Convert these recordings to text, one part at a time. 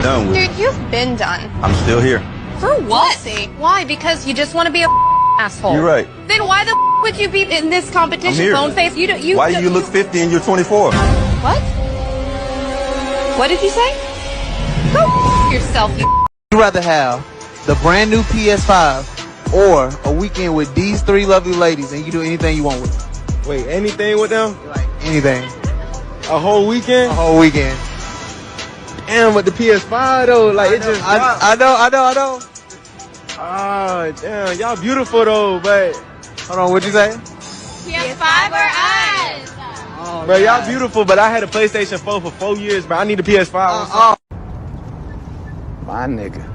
Done with. Dude, you've been done. I'm still here. For what? See. Why? Because you just want to be a asshole. You're right. Then why the would you be in this competition, I'm here. bone face? Why do you look 50 and you're 24? What? What did you say? Go yourself, you. Would you rather have the brand new PS5 or a weekend with these three lovely ladies and you do anything you want with them? Wait, anything with them? Like anything. A whole weekend? A whole weekend. Damn, with the PS5 though, like it just. I know. Ah, damn, y'all beautiful though, but. Hold on, what'd you say? PS5 or us? Oh, bro, y'all beautiful, but I had a PlayStation 4 for 4 years, bro. I need a PS5. My nigga.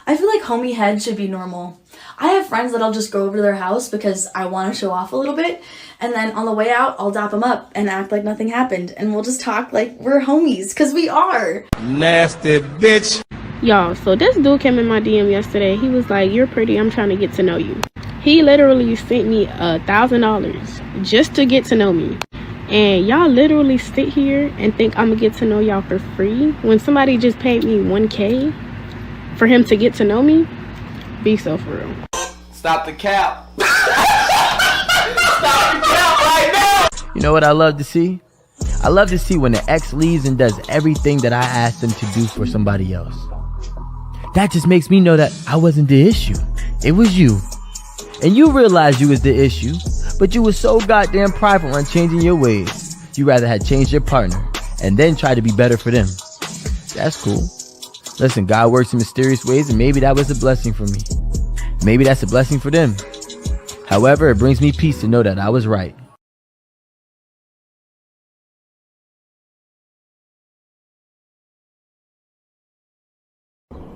I feel like homie head should be normal. I have friends that I'll just go over to their house because I want to show off a little bit, and then on the way out, I'll dap them up and act like nothing happened, and we'll just talk like we're homies, because we are. Nasty bitch. Y'all, so this dude came in my DM yesterday. He was like, "You're pretty, I'm trying to get to know you." He literally sent me $1,000 just to get to know me. And y'all literally sit here and think I'm gonna get to know y'all for free when somebody just paid me $1K for him to get to know me? Be so for real. Stop the cap. Stop the cap right now. You know what I love to see? I love to see when the ex leaves and does everything that I asked them to do for somebody else. That just makes me know that I wasn't the issue. It was you. And you realized you was the issue, but you was so goddamn prideful on changing your ways. You rather had changed your partner and then try to be better for them. That's cool. Listen, God works in mysterious ways, and maybe that was a blessing for me. Maybe that's a blessing for them. However, it brings me peace to know that I was right.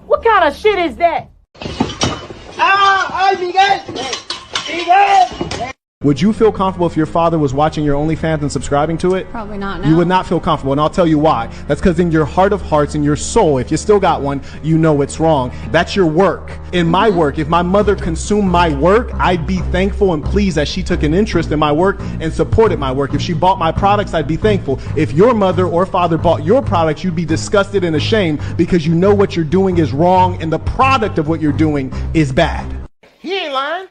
What kind of shit is that? Would you feel comfortable if your father was watching your OnlyFans and subscribing to it? Probably not. No. You would not feel comfortable, and I'll tell you why. That's because in your heart of hearts, in your soul, if you still got one, you know it's wrong. That's your work. In my work, if my mother consumed my work, I'd be thankful and pleased that she took an interest in my work and supported my work. If she bought my products, I'd be thankful. If your mother or father bought your products, you'd be disgusted and ashamed because you know what you're doing is wrong and the product of what you're doing is bad. He ain't lying.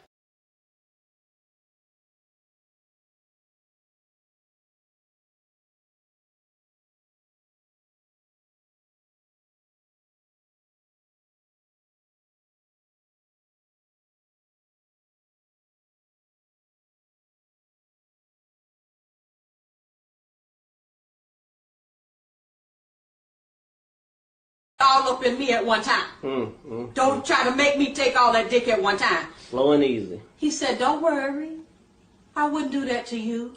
All up in me at one time. Don't try to make me take all that dick at one time. Slow and easy. He said, "Don't worry. I wouldn't do that to you.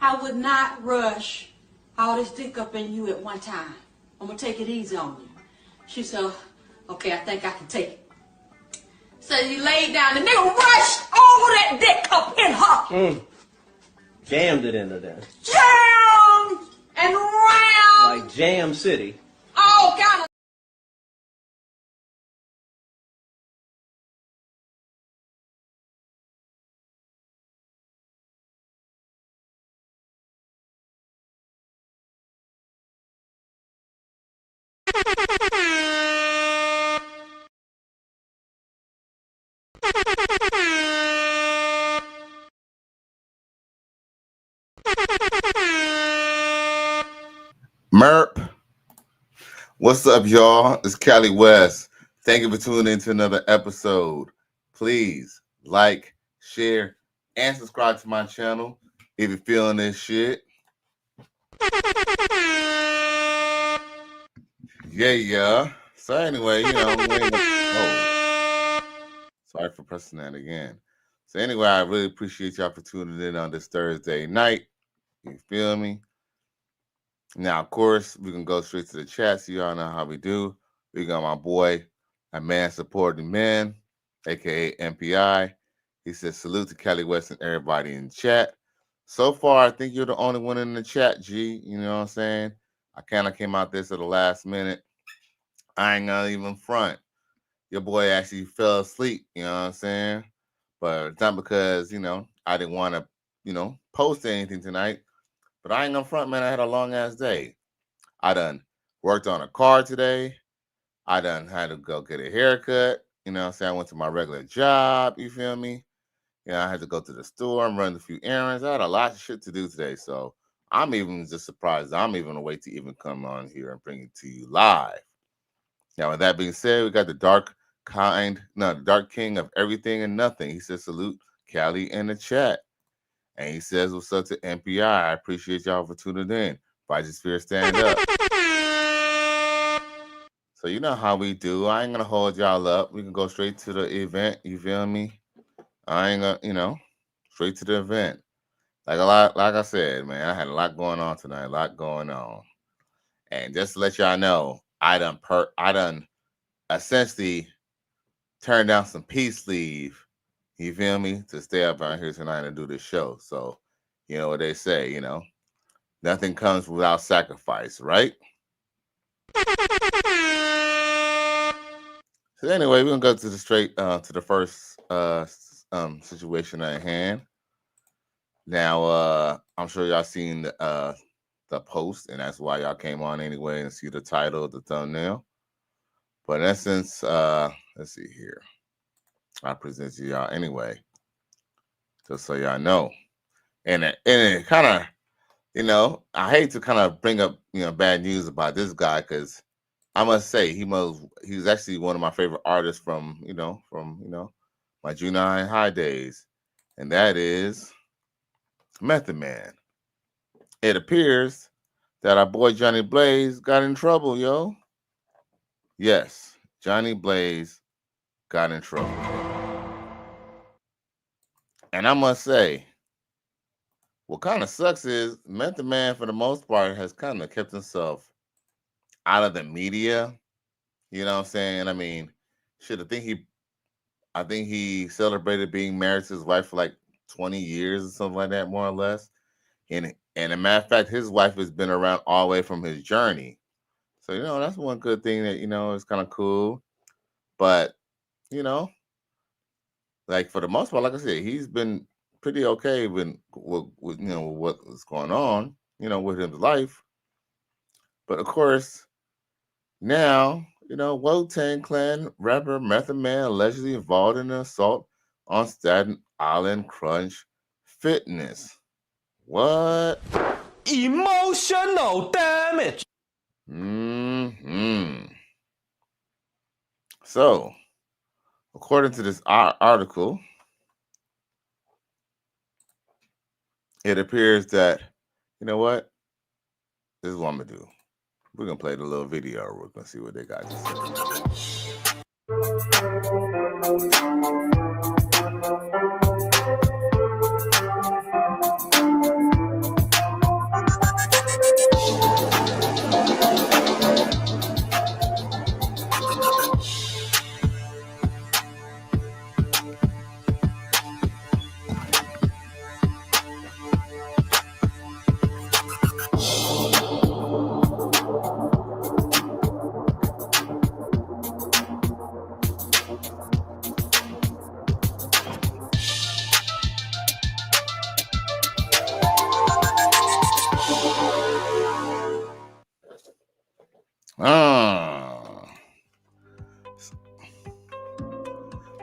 I would not rush all this dick up in you at one time. I'm going to take it easy on you." She said, "Okay, I think I can take it." So he laid down. The nigga rushed all of that dick up in her. Jammed it into there. Jammed and round. Like Jam City. All kind of. Merp. What's up, y'all? It's Kanye West. Thank you for tuning in to another episode. Please like, share, and subscribe to my channel if you're feeling this shit. Yeah. So anyway, sorry for pressing that again. So anyway, I really appreciate y'all for tuning in on this Thursday night. You feel me? Now, of course, we can go straight to the chat. So y'all know how we do. We got my boy, a man supporting men, aka MPI. He says, salute to Kanye West and everybody in the chat. So far, I think you're the only one in the chat, G. You know what I'm saying? I kind of came out this at the last minute. I ain't gonna even front. Your boy actually fell asleep, you know what I'm saying? But it's not because, I didn't want to, post anything tonight. But I ain't gonna front, man. I had a long ass day. I done worked on a car today. I done had to go get a haircut. You know what I'm saying? I went to my regular job, you feel me? I had to go to the store and run a few errands. I had a lot of shit to do today. So I'm even just surprised. I'm even awake to even come on here and bring it to you live. Now, with that being said, we got the dark king of everything and nothing. He says, salute Cali in the chat. And he says, what's up to MPI? I appreciate y'all for tuning in. Sphere, stand up. So you know how we do. I ain't going to hold y'all up. We can go straight to the event. You feel me? I ain't going to, straight to the event. Like I said, man, I had a lot going on tonight. A lot going on. And just to let y'all know, I done essentially turn down some peace leave, you feel me, to stay up out here tonight and do this show. So, you know what they say, nothing comes without sacrifice, right? So anyway, we're gonna go to the first situation at hand. Now, I'm sure y'all seen the post, and that's why y'all came on anyway and see the title of the thumbnail. But in essence, let's see here. I present to y'all anyway, just so y'all know. And it kind of, I hate to kind of bring up, bad news about this guy, because I must say he's actually one of my favorite artists from my junior high days, and that is Method Man. It appears that our boy Johnny Blaze got in trouble, yo. Yes, Johnny Blaze got in trouble. And I must say, what kind of sucks is Method Man, for the most part, has kind of kept himself out of the media. You know what I'm saying? I mean, shit, I think he celebrated being married to his wife for like 20 years or something like that, more or less. And a matter of fact, his wife has been around all the way from his journey. So, that's one good thing that, is kind of cool. But, like for the most part, like I said, he's been pretty okay with what was going on, with his life. But of course, now, Wu-Tang Clan rapper Method Man allegedly involved in an assault on Staten Island Crunch Fitness. What? Emotional damage. So, according to this article, it appears that, you know what? This is what I'm going to do. We're going to play the little video. We're going to see what they got to say.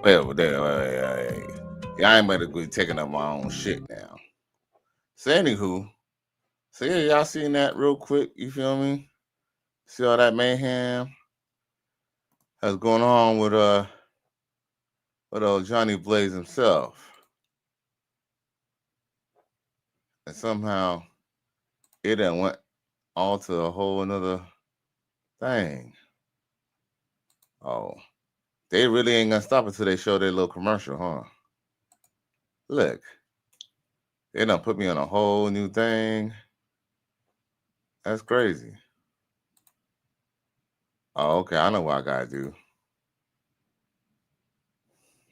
Wait. Yeah, I ain't better be taking up my own shit now. So anywho, yeah, y'all seen that real quick? You feel me? See all that mayhem that's going on with old Johnny Blaze himself, and somehow it done went all to a whole another thing. Oh, they really ain't gonna stop until they show their little commercial, huh? Look, They done put me on a whole new thing. That's crazy. Oh, okay. I know what I gotta do.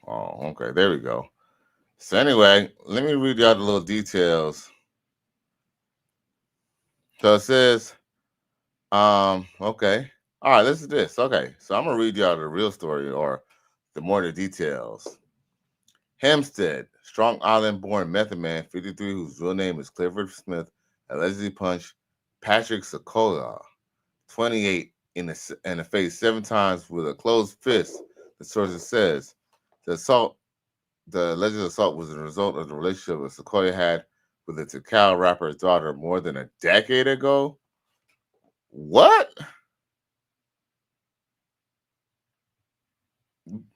Oh, okay. There we go. So anyway, let me read y'all the little details. So it says, okay. All right, listen to this. Okay. So I'm gonna read y'all the real story or the more the details. Hempstead, Strong Island-born Method Man, 53, whose real name is Clifford Smith, allegedly punched Patrick Sequoia, 28, in the face 7 times with a closed fist. The sources says the alleged assault was a result of the relationship that Sequoia had with the Tikal rapper's daughter more than a decade ago. What?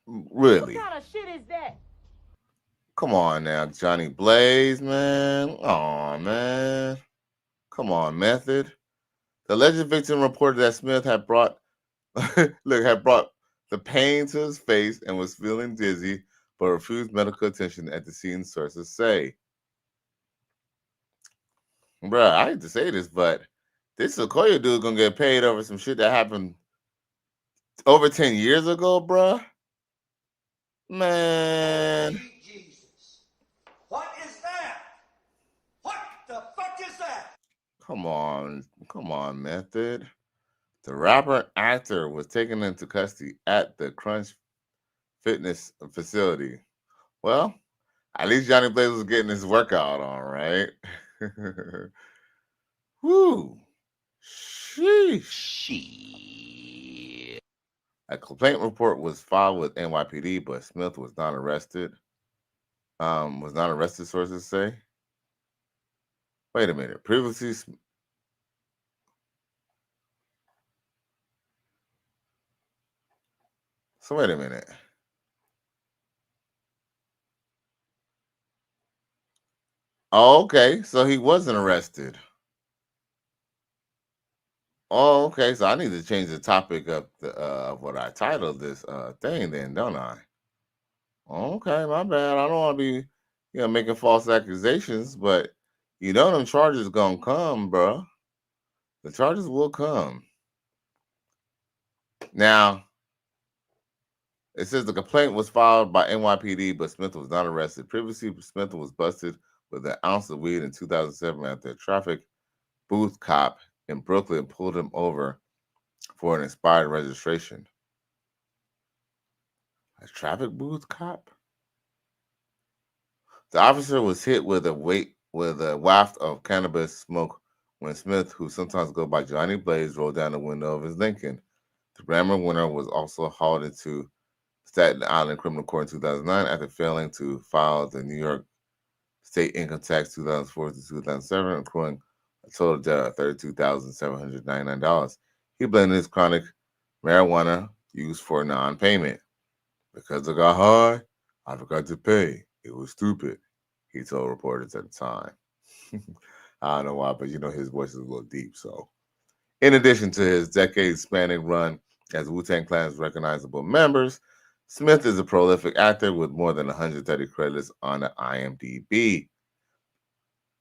Really? What kind of shit is that? Come on now, Johnny Blaze, man. Oh man. Come on, Method. The alleged victim reported that Smith had brought the pain to his face and was feeling dizzy, but refused medical attention at the scene, sources say. Bruh, I hate to say this, but this Sequoia dude gonna get paid over some shit that happened over 10 years ago, bruh. Man. What is that? What the fuck is that? Come on, Method. The rapper and actor was taken into custody at the Crunch Fitness facility. Well, at least Johnny Blaze was getting his workout on, right? Whew. Sheesh. A complaint report was filed with NYPD, but Smith was not arrested. Sources say. Wait a minute. Previously, so wait a minute. Oh, okay. So he wasn't arrested. Oh, okay. So I need to change the topic of what I titled this thing, then, don't I? Okay, my bad. I don't want to be, making false accusations, but them charges gonna come, bro. The charges will come. Now, it says the complaint was filed by NYPD, but Smith was not arrested. Previously, Smith was busted with an ounce of weed in 2007 after a traffic booth cop in Brooklyn pulled him over for an expired registration. A traffic booth cop? The officer was hit with a waft of cannabis smoke when Smith, who sometimes goes by Johnny Blaze, rolled down the window of his Lincoln. The Grammar winner was also hauled into Staten Island Criminal Court in 2009 after failing to file the New York State Income Tax 2004 to 2007, accruing a total debt of $32,799. He blamed his chronic marijuana use for non-payment. Because I got high, I forgot to pay. It was stupid, he told reporters at the time. I don't know why, but his voice is a little deep. So, in addition to his decade-spanning run as Wu-Tang Clan's recognizable members, Smith is a prolific actor with more than 130 credits on the IMDb.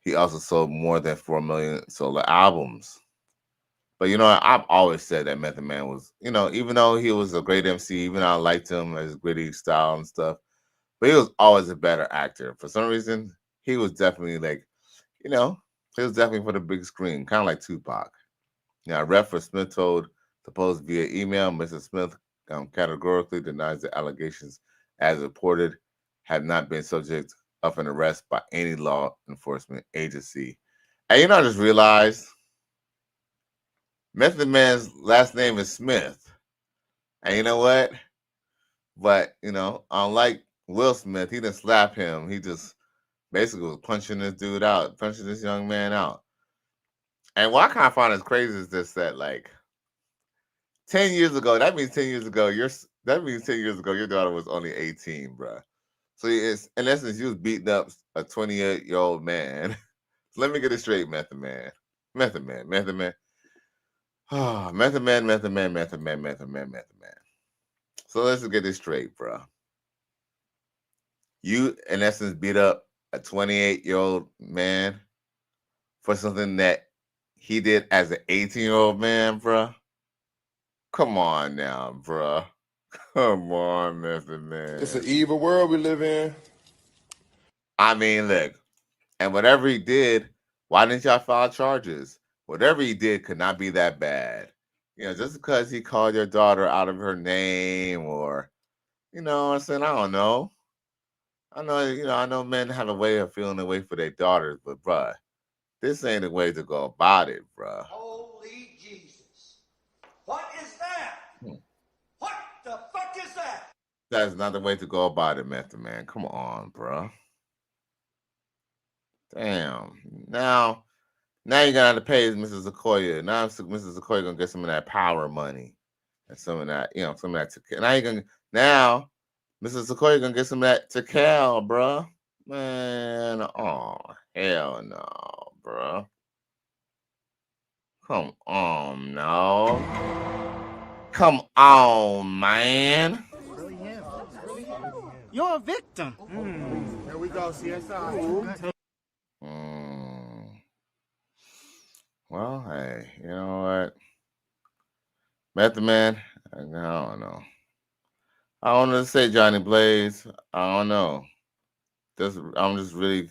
He also sold more than 4 million solo albums. But I've always said that Method Man was, even though he was a great MC, even though I liked him, his gritty style and stuff, but he was always a better actor. For some reason, he was definitely he was definitely for the big screen, kind of like Tupac. Now, rep for Smith told the Post via email, Mr. Smith categorically denies the allegations as reported had not been subject of an arrest by any law enforcement agency. And I just realized Method Man's last name is Smith. And you know what? But, unlike Will Smith, he didn't slap him. He just basically was punching this dude out, punching this young man out. And what I kind of find is crazy is this, that 10 years ago, that means 10 years ago, your daughter was only 18, bro. So it's, in essence, you was beating up a 28-year-old man. So let me get it straight, Method Man. Method Man. Oh, Method Man. So let's get this straight, bro. You, in essence, beat up a 28-year-old man for something that he did as an 18-year-old man, bruh? Come on now, bruh. Come on, Mr. Man. It's an evil world we live in. I mean, look, and whatever he did, why didn't y'all file charges? Whatever he did could not be that bad. Just because he called your daughter out of her name or, I'm saying, I don't know. I know men have a way of feeling the way for their daughters, but bruh, this ain't the way to go about it, bruh. Holy Jesus. What is that? What the fuck is that? That's not the way to go about it, Method Man. Come on, bruh. Damn. Now you're gonna have to pay Mrs. Sequoia. Now Mrs. Sequoia gonna get some of that power money and some of that, some of that. Now Mrs. Sequoia gonna get some of that to Cal, bruh. Man, oh hell no, bruh. Come on, no. Come on, man. You're a victim. Here we go, CSI. Well, hey, you know what? Method Man, I don't know. I don't know to say Johnny Blaze. I don't know. I'm just really,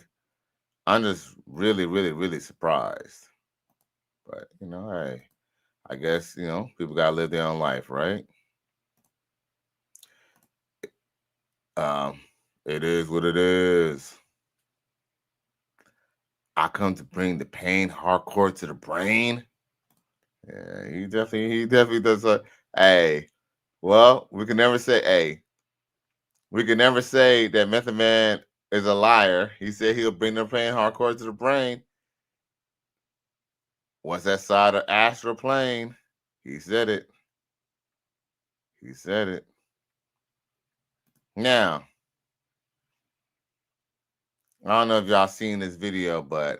really, really surprised. But, hey, I guess, people got to live their own life, right? It is what it is. I come to bring the pain hardcore to the brain. Yeah, he definitely does. Hey, well, we can never say that Method Man is a liar. He said he'll bring the pain hardcore to the brain. Once that side of astral plane, he said it. He said it. Now, I don't know if y'all seen this video, but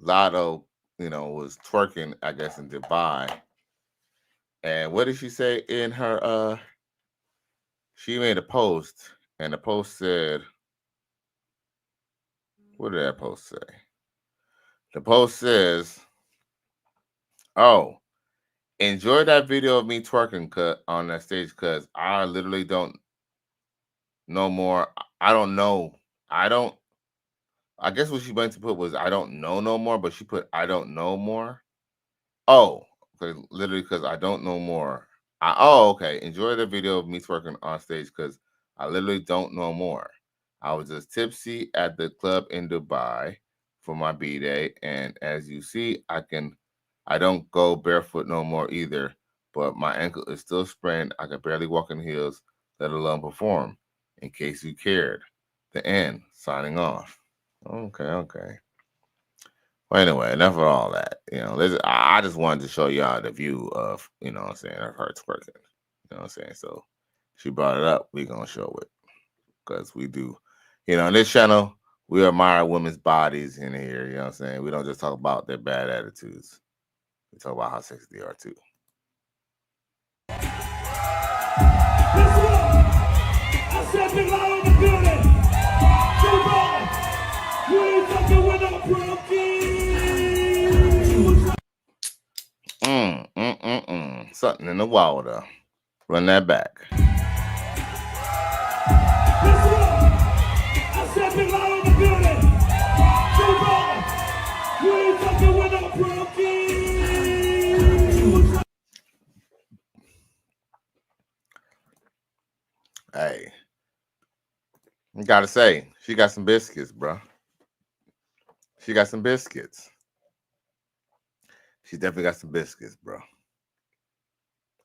Latto, was twerking, I guess, in Dubai. And what did she say in her she made a post, and the post said, what did that post say? The post says, oh, enjoy that video of me twerking on that stage because I literally don't know more. I don't know. I guess what she meant to put was I don't know no more, but she put I don't know more. Oh, literally because I don't know more. Okay. Enjoy the video of me twerking on stage because I literally don't know more. I was just tipsy at the club in Dubai for my B-day, and as you see, I don't go barefoot no more either, but my ankle is still sprained. I can barely walk in heels, let alone perform. In case you cared. The end. Signing off. Okay. Well, anyway, enough of all that. I just wanted to show y'all the view of, of her twerking. You know what I'm saying? So she brought it up. We're going to show it because we do. On this channel, we admire women's bodies in here. You know what I'm saying? We don't just talk about their bad attitudes. We talk about how sexy they are too. I said big loud in the building. So bad. You ain't fucking with no broken. Something in the water. Run that back. I said big loud in the building. So bad. You ain't fucking with no broken. Hey. I gotta say, she got some biscuits, bro. She got some biscuits. She definitely got some biscuits, bro.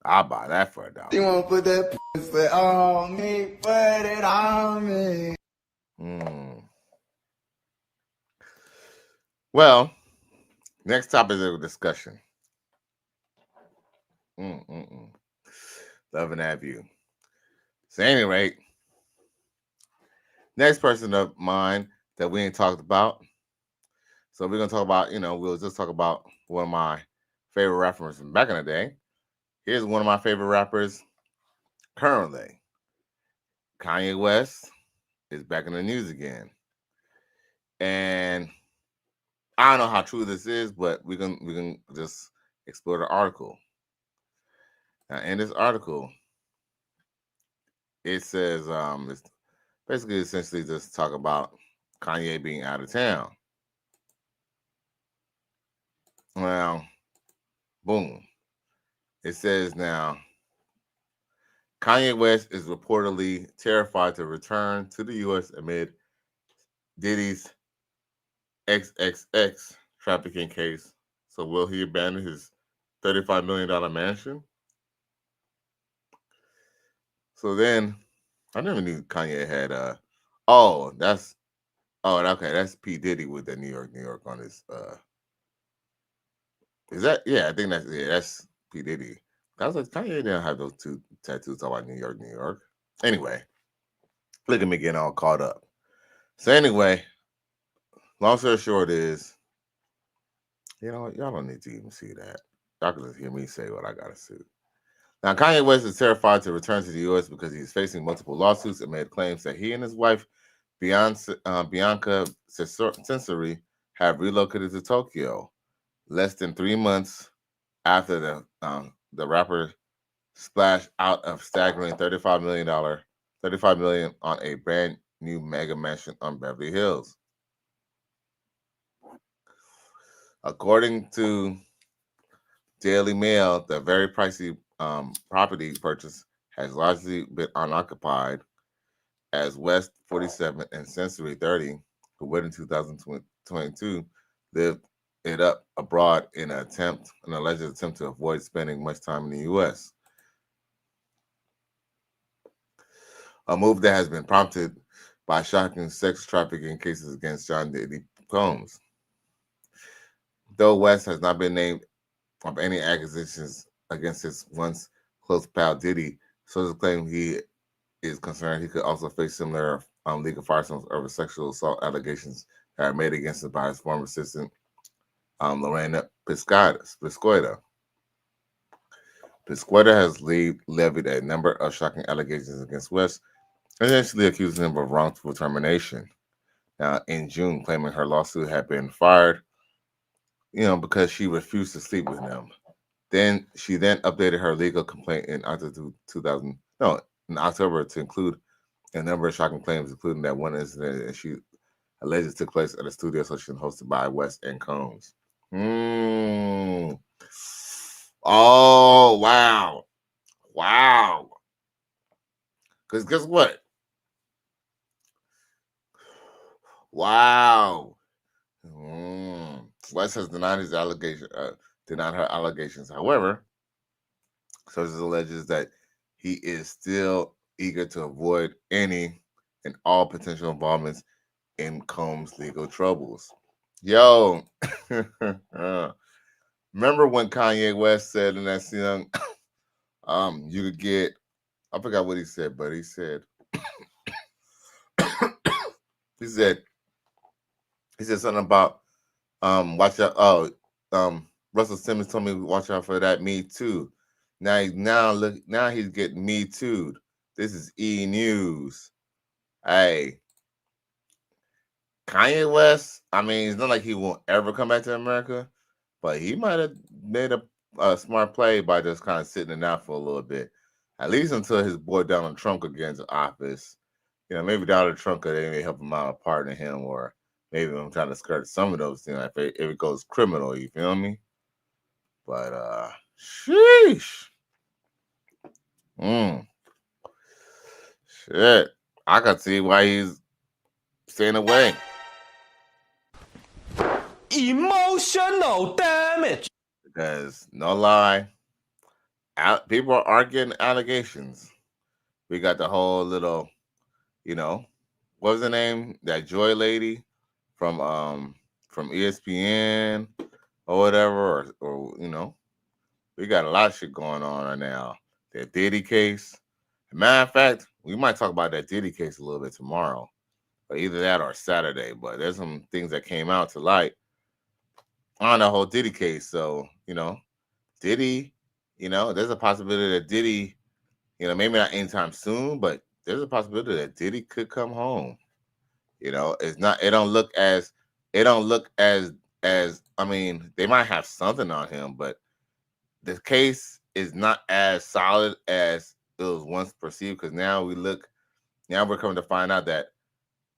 I'll buy that for $1. You wanna put that pussy on me, put it on me. Well, next topic of discussion. Loving that view. So, at any rate, next person of mine that we ain't talked about. So we're gonna talk about, we'll just talk about one of my favorite rappers from back in the day. Here's one of my favorite rappers currently. Kanye West is back in the news again. And I don't know how true this is, but we can just explore the article. Now, in this article, it says it's basically essentially just talk about Kanye being out of town. Well, boom. It says now Kanye West is reportedly terrified to return to the U.S. amid Diddy's XXX trafficking case. So will he abandon his $35 million mansion? So then, I never knew Kanye had that's P Diddy with the New York on his is that I think that's P Diddy. I was like, Kanye didn't have those two tattoos talking about New York. Anyway, look at me getting all caught up. So anyway, long story short is, y'all don't need to even see that. Y'all can just hear me say what I gotta say. Now, Kanye West is terrified to return to the U.S. because he's facing multiple lawsuits and made claims that he and his wife, Bianca Censori, have relocated to Tokyo less than 3 months after the rapper splashed out of staggering $35 million on a brand new mega mansion on Beverly Hills. According to Daily Mail, the very pricey property purchase has largely been unoccupied, as West 47 and Sensory 30, who wed in 2022, lived it up abroad in an alleged attempt to avoid spending much time in the U.S. A move that has been prompted by shocking sex trafficking cases against John Diddy Combs. Though West has not been named of any accusations against his once close pal Diddy, sources claim he is concerned he could also face similar legal firearms over sexual assault allegations that are made against him by his former assistant, Lorena Piscoita. Piscoita has levied a number of shocking allegations against West, essentially accusing him of wrongful termination. Now, in June, claiming her lawsuit had been fired, because she refused to sleep with him. Then she updated her legal complaint in October to include a number of shocking claims, including that one incident that she allegedly took place at a studio session hosted by West and Combs. Oh, wow. Wow. Because guess what? Wow. West has denied her allegations. However, sources alleges that he is still eager to avoid any and all potential involvements in Combs' legal troubles. Yo, remember when Kanye West said in that song, you could get, I forgot what he said, but he said, he said something about, watch out. Russell Simmons told me watch out for that Me Too. Now he's getting Me Too'd. This is E News. Hey, Kanye West, I mean, it's not like he won't ever come back to America, but he might have made a smart play by just kind of sitting it out for a little bit, at least until his boy Donald Trump could get into office. Maybe Donald Trump could maybe help him out, partner him, or maybe I'm trying to skirt some of those things if it goes criminal, you feel me? But sheesh. Shit. I can see why he's staying away. Emotional damage. Because no lie, people are getting allegations. We got the whole little, what was the name? That Joy lady from ESPN or whatever, or we got a lot of shit going on right now. That Diddy case. Matter of fact, we might talk about that Diddy case a little bit tomorrow, or either that or Saturday. But there's some things that came out to light on the whole Diddy case. So, Diddy, there's a possibility that Diddy, maybe not anytime soon, but there's a possibility that Diddy could come home. You know, it's not. It don't look as. It don't look as. I mean, they might have something on him, but the case is not as solid as it was once perceived. Because now we're coming to find out that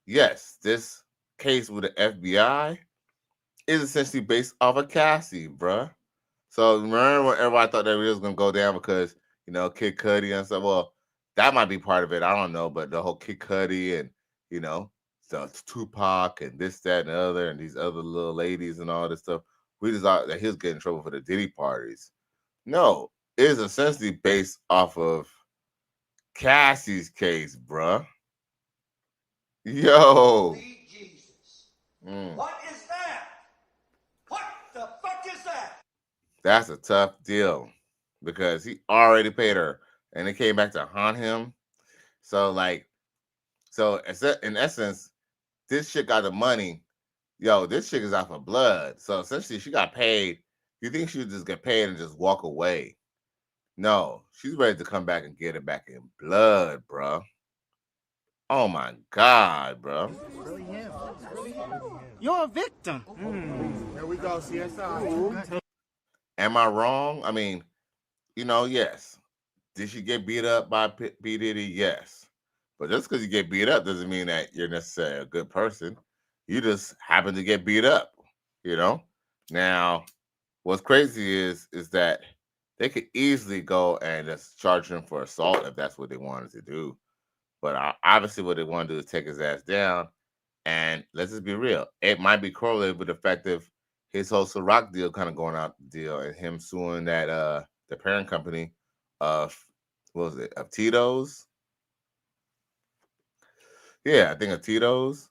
yes, this case with the FBI is essentially based off of Cassie, bruh. So remember when everybody thought that it was gonna go down because Kid Cudi and stuff. Well, that might be part of it. I don't know, but the whole Kid Cudi and so Tupac and this, that, and the other, and these other little ladies and all this stuff. We just thought that he was getting in trouble for the Diddy parties. No, it is essentially based off of Cassie's case, bruh. Yo. What is that? What the fuck is that? That's a tough deal because he already paid her and it came back to haunt him. So in essence, this chick got the money. Yo, this chick is out for blood. So essentially she got paid. You think she would just get paid and just walk away? No, she's ready to come back and get it back in blood, bro. Oh my God, bro. You're a victim. Here we go, CSI. Am I wrong? I mean, yes. Did she get beat up by P Diddy? Yes. But just because you get beat up doesn't mean that you're necessarily a good person. You just happen to get beat up, Now, what's crazy is that they could easily go and just charge him for assault if that's what they wanted to do. But obviously what they want to do is take his ass down. And let's just be real. It might be correlated with the fact of his whole Ciroc deal kind of going out the deal and him suing that the parent company of of Tito's. Yeah, I think of Tito's.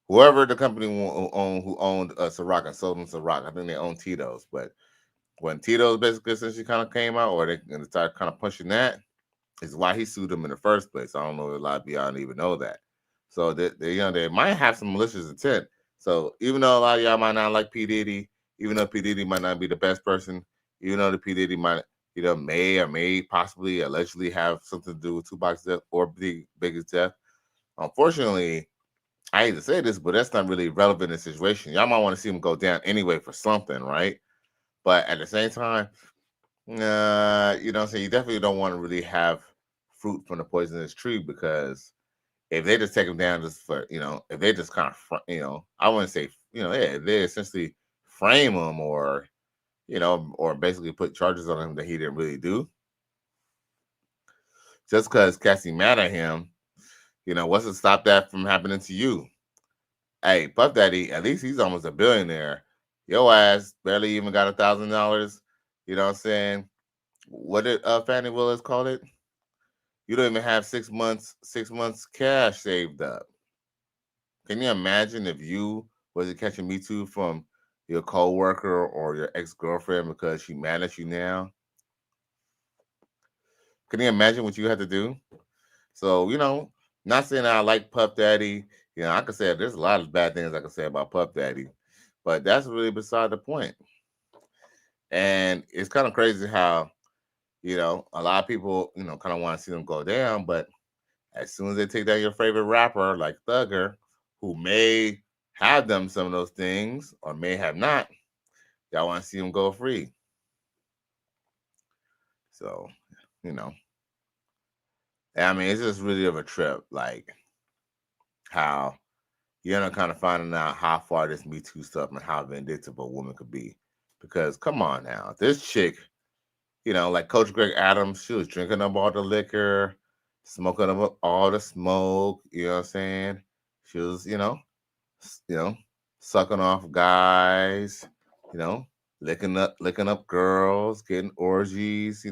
Whoever the company who owned Ciroc and sold them Ciroc, I think they own Tito's. But when Tito's basically essentially kind of came out, or they started kind of pushing that, is why he sued them in the first place. I don't know if a lot of y'all don't even know that. So they might have some malicious intent. So even though a lot of y'all might not like P Diddy, even though P Diddy might not be the best person, even though the P Diddy might may possibly allegedly have something to do with Tupac's death or Biggie's death. Unfortunately, I hate to say this, but that's not really relevant in the situation. Y'all might want to see him go down anyway for something, right? But at the same time, you know what I'm saying? You definitely don't want to really have fruit from the poisonous tree, because if they just take him down just for, if they just kind of, I wouldn't say, if they essentially frame him or basically put charges on him that he didn't really do. Just because Cassie mad at him, what's to stop that from happening to you? Hey, Puff Daddy, at least he's almost a billionaire. Your ass barely even got $1,000. You know what I'm saying? What did Fannie Willis call it? You don't even have 6 months cash saved up. Can you imagine if you was catching Me Too from your coworker or your ex-girlfriend because she mad at you now? Can you imagine what you had to do? So, not saying that I like Puff Daddy. I could say there's a lot of bad things I could say about Puff Daddy, but that's really beside the point. And it's kind of crazy how, a lot of people, kind of want to see them go down, but as soon as they take down your favorite rapper like Thugger, who may have done some of those things or may have not, y'all want to see him go free. So, I mean, it's just really of a trip, like how you're kind of finding out how far this Me Too stuff and how vindictive a woman could be. Because come on now, this chick, like Coach Greg Adams, she was drinking up all the liquor, smoking up all the smoke. You know what I'm saying? She was, sucking off guys, licking up girls, getting orgies,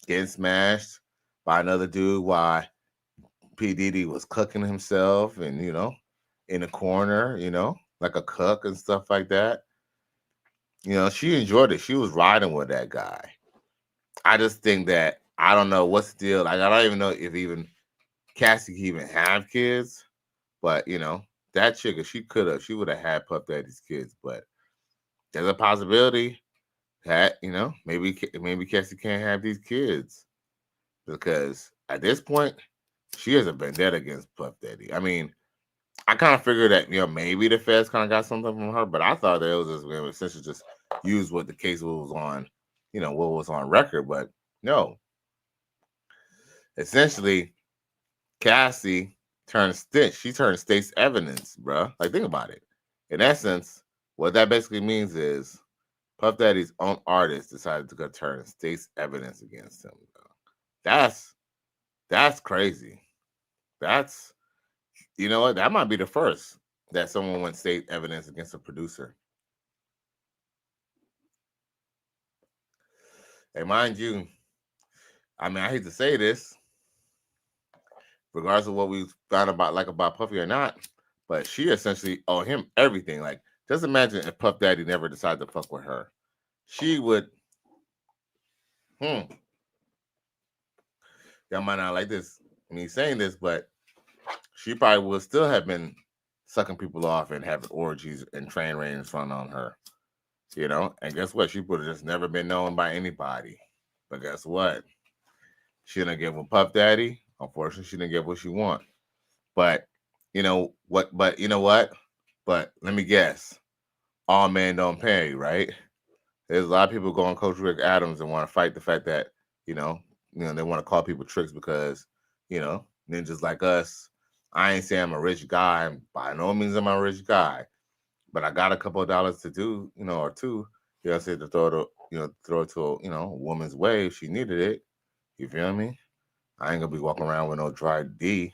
getting smashed by another dude while P Diddy was cooking himself and, in a corner, like a cook and stuff like that. She enjoyed it. She was riding with that guy. I just think that I don't know what's the deal. Like, I don't even know if even Cassie can even have kids, but that chick, if she would have had Puff Daddy's kids. But there's a possibility that maybe Cassie can't have these kids, because at this point she has a vendetta against Puff Daddy. I mean, I kind of figured that, maybe the feds kind of got something from her, but I thought that it was just essentially just use what the case was on, what was on record. But no, essentially, Cassie she turned state's evidence, bruh. Like, think about it. In essence, what that basically means is Puff Daddy's own artist decided to go turn state's evidence against him. Bro. That's crazy. That's, you know what? That might be the first that someone went state evidence against a producer. And mind you, I mean, I hate to say this, regardless of what we found about Puffy or not, but she essentially owed him everything. Like, just imagine if Puff Daddy never decided to fuck with her. She would, y'all might not like this, me saying this, but she probably would still have been sucking people off and having orgies and train reigns fun on her. And guess what? She would have just never been known by anybody. But guess what? She didn't get with Puff Daddy. Unfortunately, she didn't get what she want. But you know what? But let me guess. All men don't pay, right? There's a lot of people going Coach Rick Adams and want to fight the fact that, they want to call people tricks because, ninjas like us. I ain't saying I'm a rich guy. By no means am I a rich guy. But I got a couple of dollars to do, or two, say to throw it to a woman's way if she needed it. You feel me? I ain't gonna be walking around with no dry D.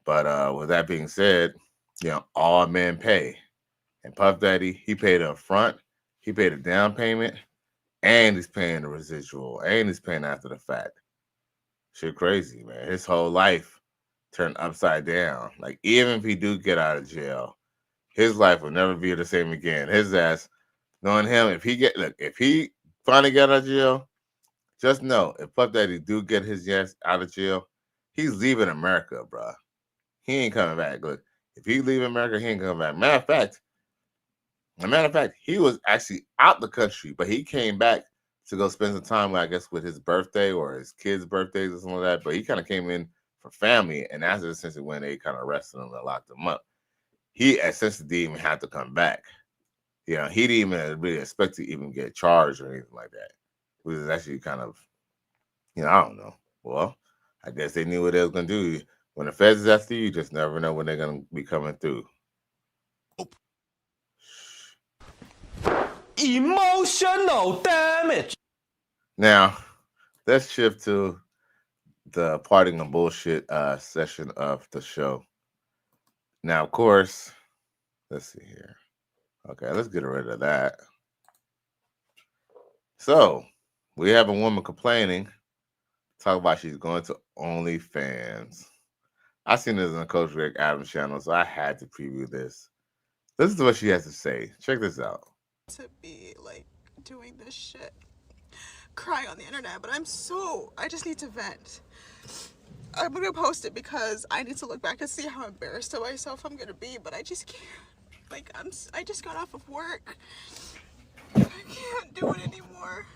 But with that being said, all men pay. And Puff Daddy, he paid up front, he paid a down payment, and he's paying the residual, and he's paying after the fact. Shit crazy, man. His whole life turned upside down. Like, even if he do get out of jail, his life will never be the same again. His ass, knowing him, if he finally get out of jail, just know, if Puff Daddy do get his ass out of jail, he's leaving America, bro. He ain't coming back. Look, if he leave America, he ain't coming back. Matter of fact, he was actually out the country, but he came back to go spend some time, I guess, with his birthday or his kids' birthdays or something like that. But he kind of came in for family, and that's essentially when they kind of arrested him and locked him up. He essentially didn't even have to come back. He didn't even really expect to even get charged or anything like that. Which is actually kind of, I don't know. Well, I guess they knew what they was going to do. When the feds is after you, just never know when they're going to be coming through. Emotional damage. Now, let's shift to the parting of bullshit session of the show. Now, of course, let's see here. Okay, let's get rid of that. So, we have a woman complaining, talk about she's going to OnlyFans. I seen this on Coach Rick Adams' channel, so I had to preview this. Listen to what she has to say. Check this out. To be like doing this shit, crying on the internet, but I just need to vent. I'm gonna post it because I need to look back and see how embarrassed of myself I'm gonna be, but I just can't. Like, I just got off of work. I can't do it anymore.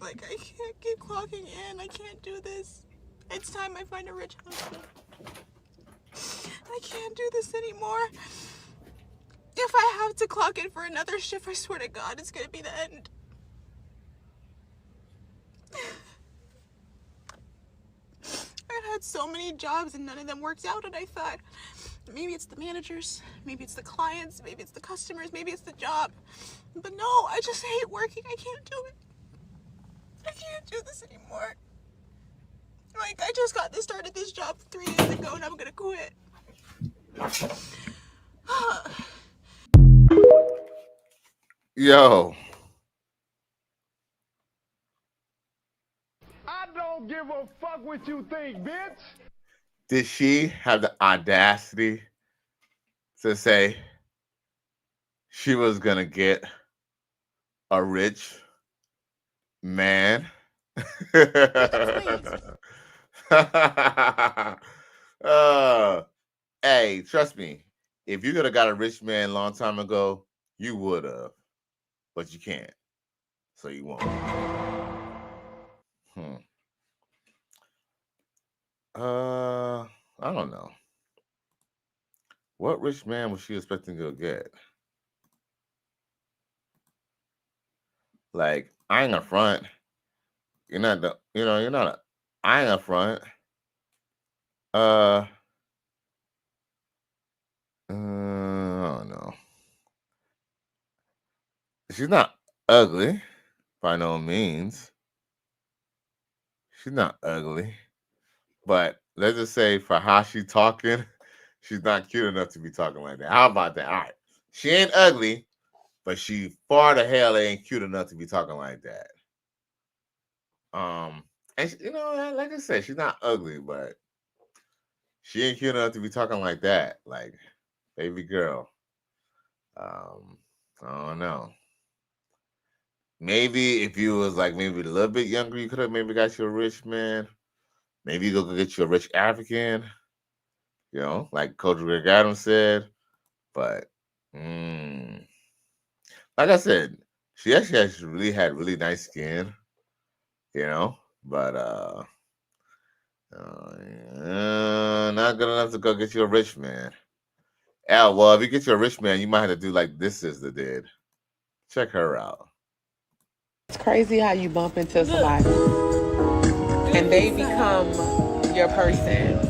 Like, I can't keep clocking in. I can't do this. It's time I find a rich husband. I can't do this anymore. If I have to clock in for another shift, I swear to God, it's gonna be the end. I've had so many jobs and none of them worked out, and I thought, maybe it's the managers, maybe it's the clients, maybe it's the customers, maybe it's the job. But no, I just hate working. I can't do it. I can't do this anymore. Like, I just started this job 3 days ago, and I'm gonna quit. Yo. I don't give a fuck what you think, bitch. Did she have the audacity to say she was going to get a rich man? Hey, trust me, if you could have got a rich man a long time ago, you would have. But you can't. So you won't. I don't know. What rich man was she expecting to get? Like, I ain't gonna front. You're not the, you're not a, I ain't gonna front. I don't know. She's not ugly by no means. She's not ugly. But let's just say for how she's talking, she's not cute enough to be talking like that. How about that? All right. She ain't ugly, but she far the hell ain't cute enough to be talking like that. And she, like I said, she's not ugly, but she ain't cute enough to be talking like that. Like, baby girl. I don't know. Maybe if you was like maybe a little bit younger, you could have maybe got you a rich man. Maybe you go get you a rich African, like Coach Rick Adams said. But like I said, she actually really had really nice skin, but not good enough to go get you a rich man. Well, if you get you a rich man, you might have to do like this sister did. Check her out. It's crazy how you bump into somebody and they become your person.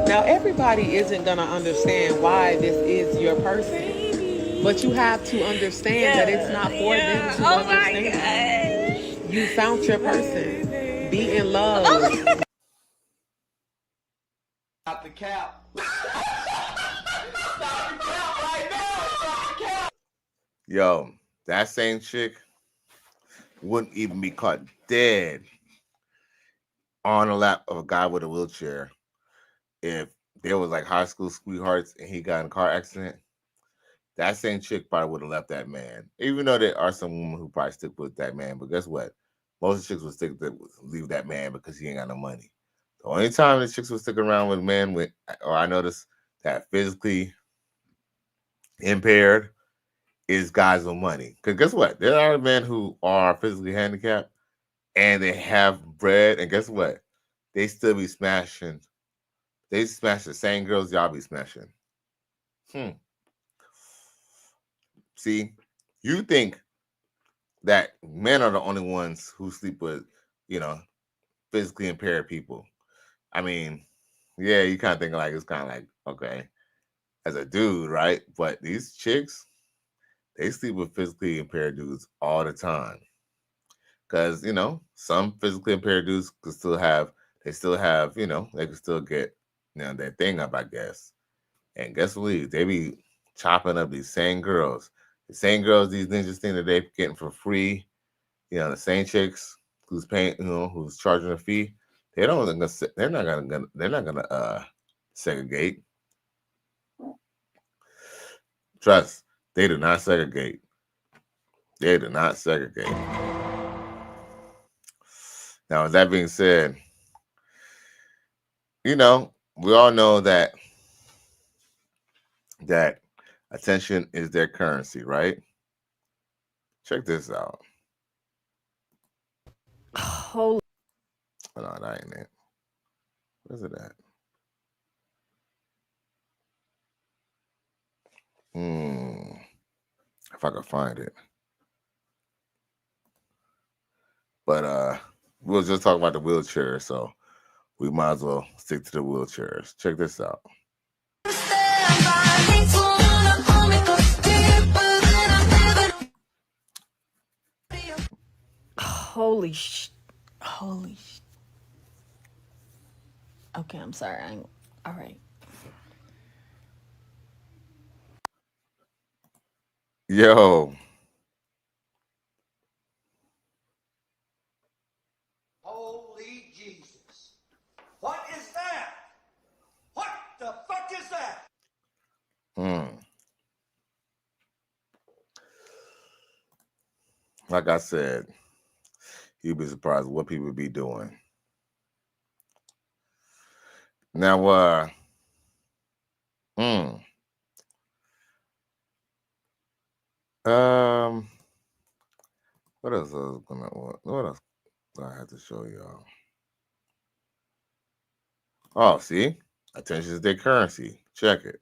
Now, everybody isn't going to understand why this is your person, but you have to understand that it's not for them to understand. You found your person. Be in love. Stop the cap. Stop the cap right now. Stop the cap. Yo, that same chick wouldn't even be caught dead on the lap of a guy with a wheelchair if there was like high school sweethearts and he got in a car accident. That same chick probably would have left that man. Even though there are some women who probably stick with that man, but guess what? Most chicks would leave that man because he ain't got no money. The only time the chicks would stick around with men or I noticed that physically impaired is guys with money. Because guess what? There are men who are physically handicapped and they have bread, and guess what? They still be smashing. They smash the same girls y'all be smashing. See, you think that men are the only ones who sleep with, physically impaired people. I mean, yeah, you kind of think like it's kind of like, okay, as a dude, right? But these chicks, they sleep with physically impaired dudes all the time. Because, some physically impaired dudes they still have, they can still get, their thing up, I guess. And guess what? They be chopping up these same girls. The same girls, these ninjas think that they're getting for free. The same chicks who's paying, who's charging a fee. They're not gonna segregate. Trust, they do not segregate. They do not segregate. Now, with that being said, we all know that attention is their currency, right? Check this out. Holy. Oh, no, that ain't it. Where's it at? If I could find it. But we'll just talk about the wheelchair, so we might as well stick to the wheelchairs. Check this out. Holy. Okay, I'm sorry. All right. Yo. Holy Jesus. What is that? What the fuck is that? Like I said, you'd be surprised what people be doing. Now, what else what else do I have to show y'all? Oh, see? Attention is their currency. Check it.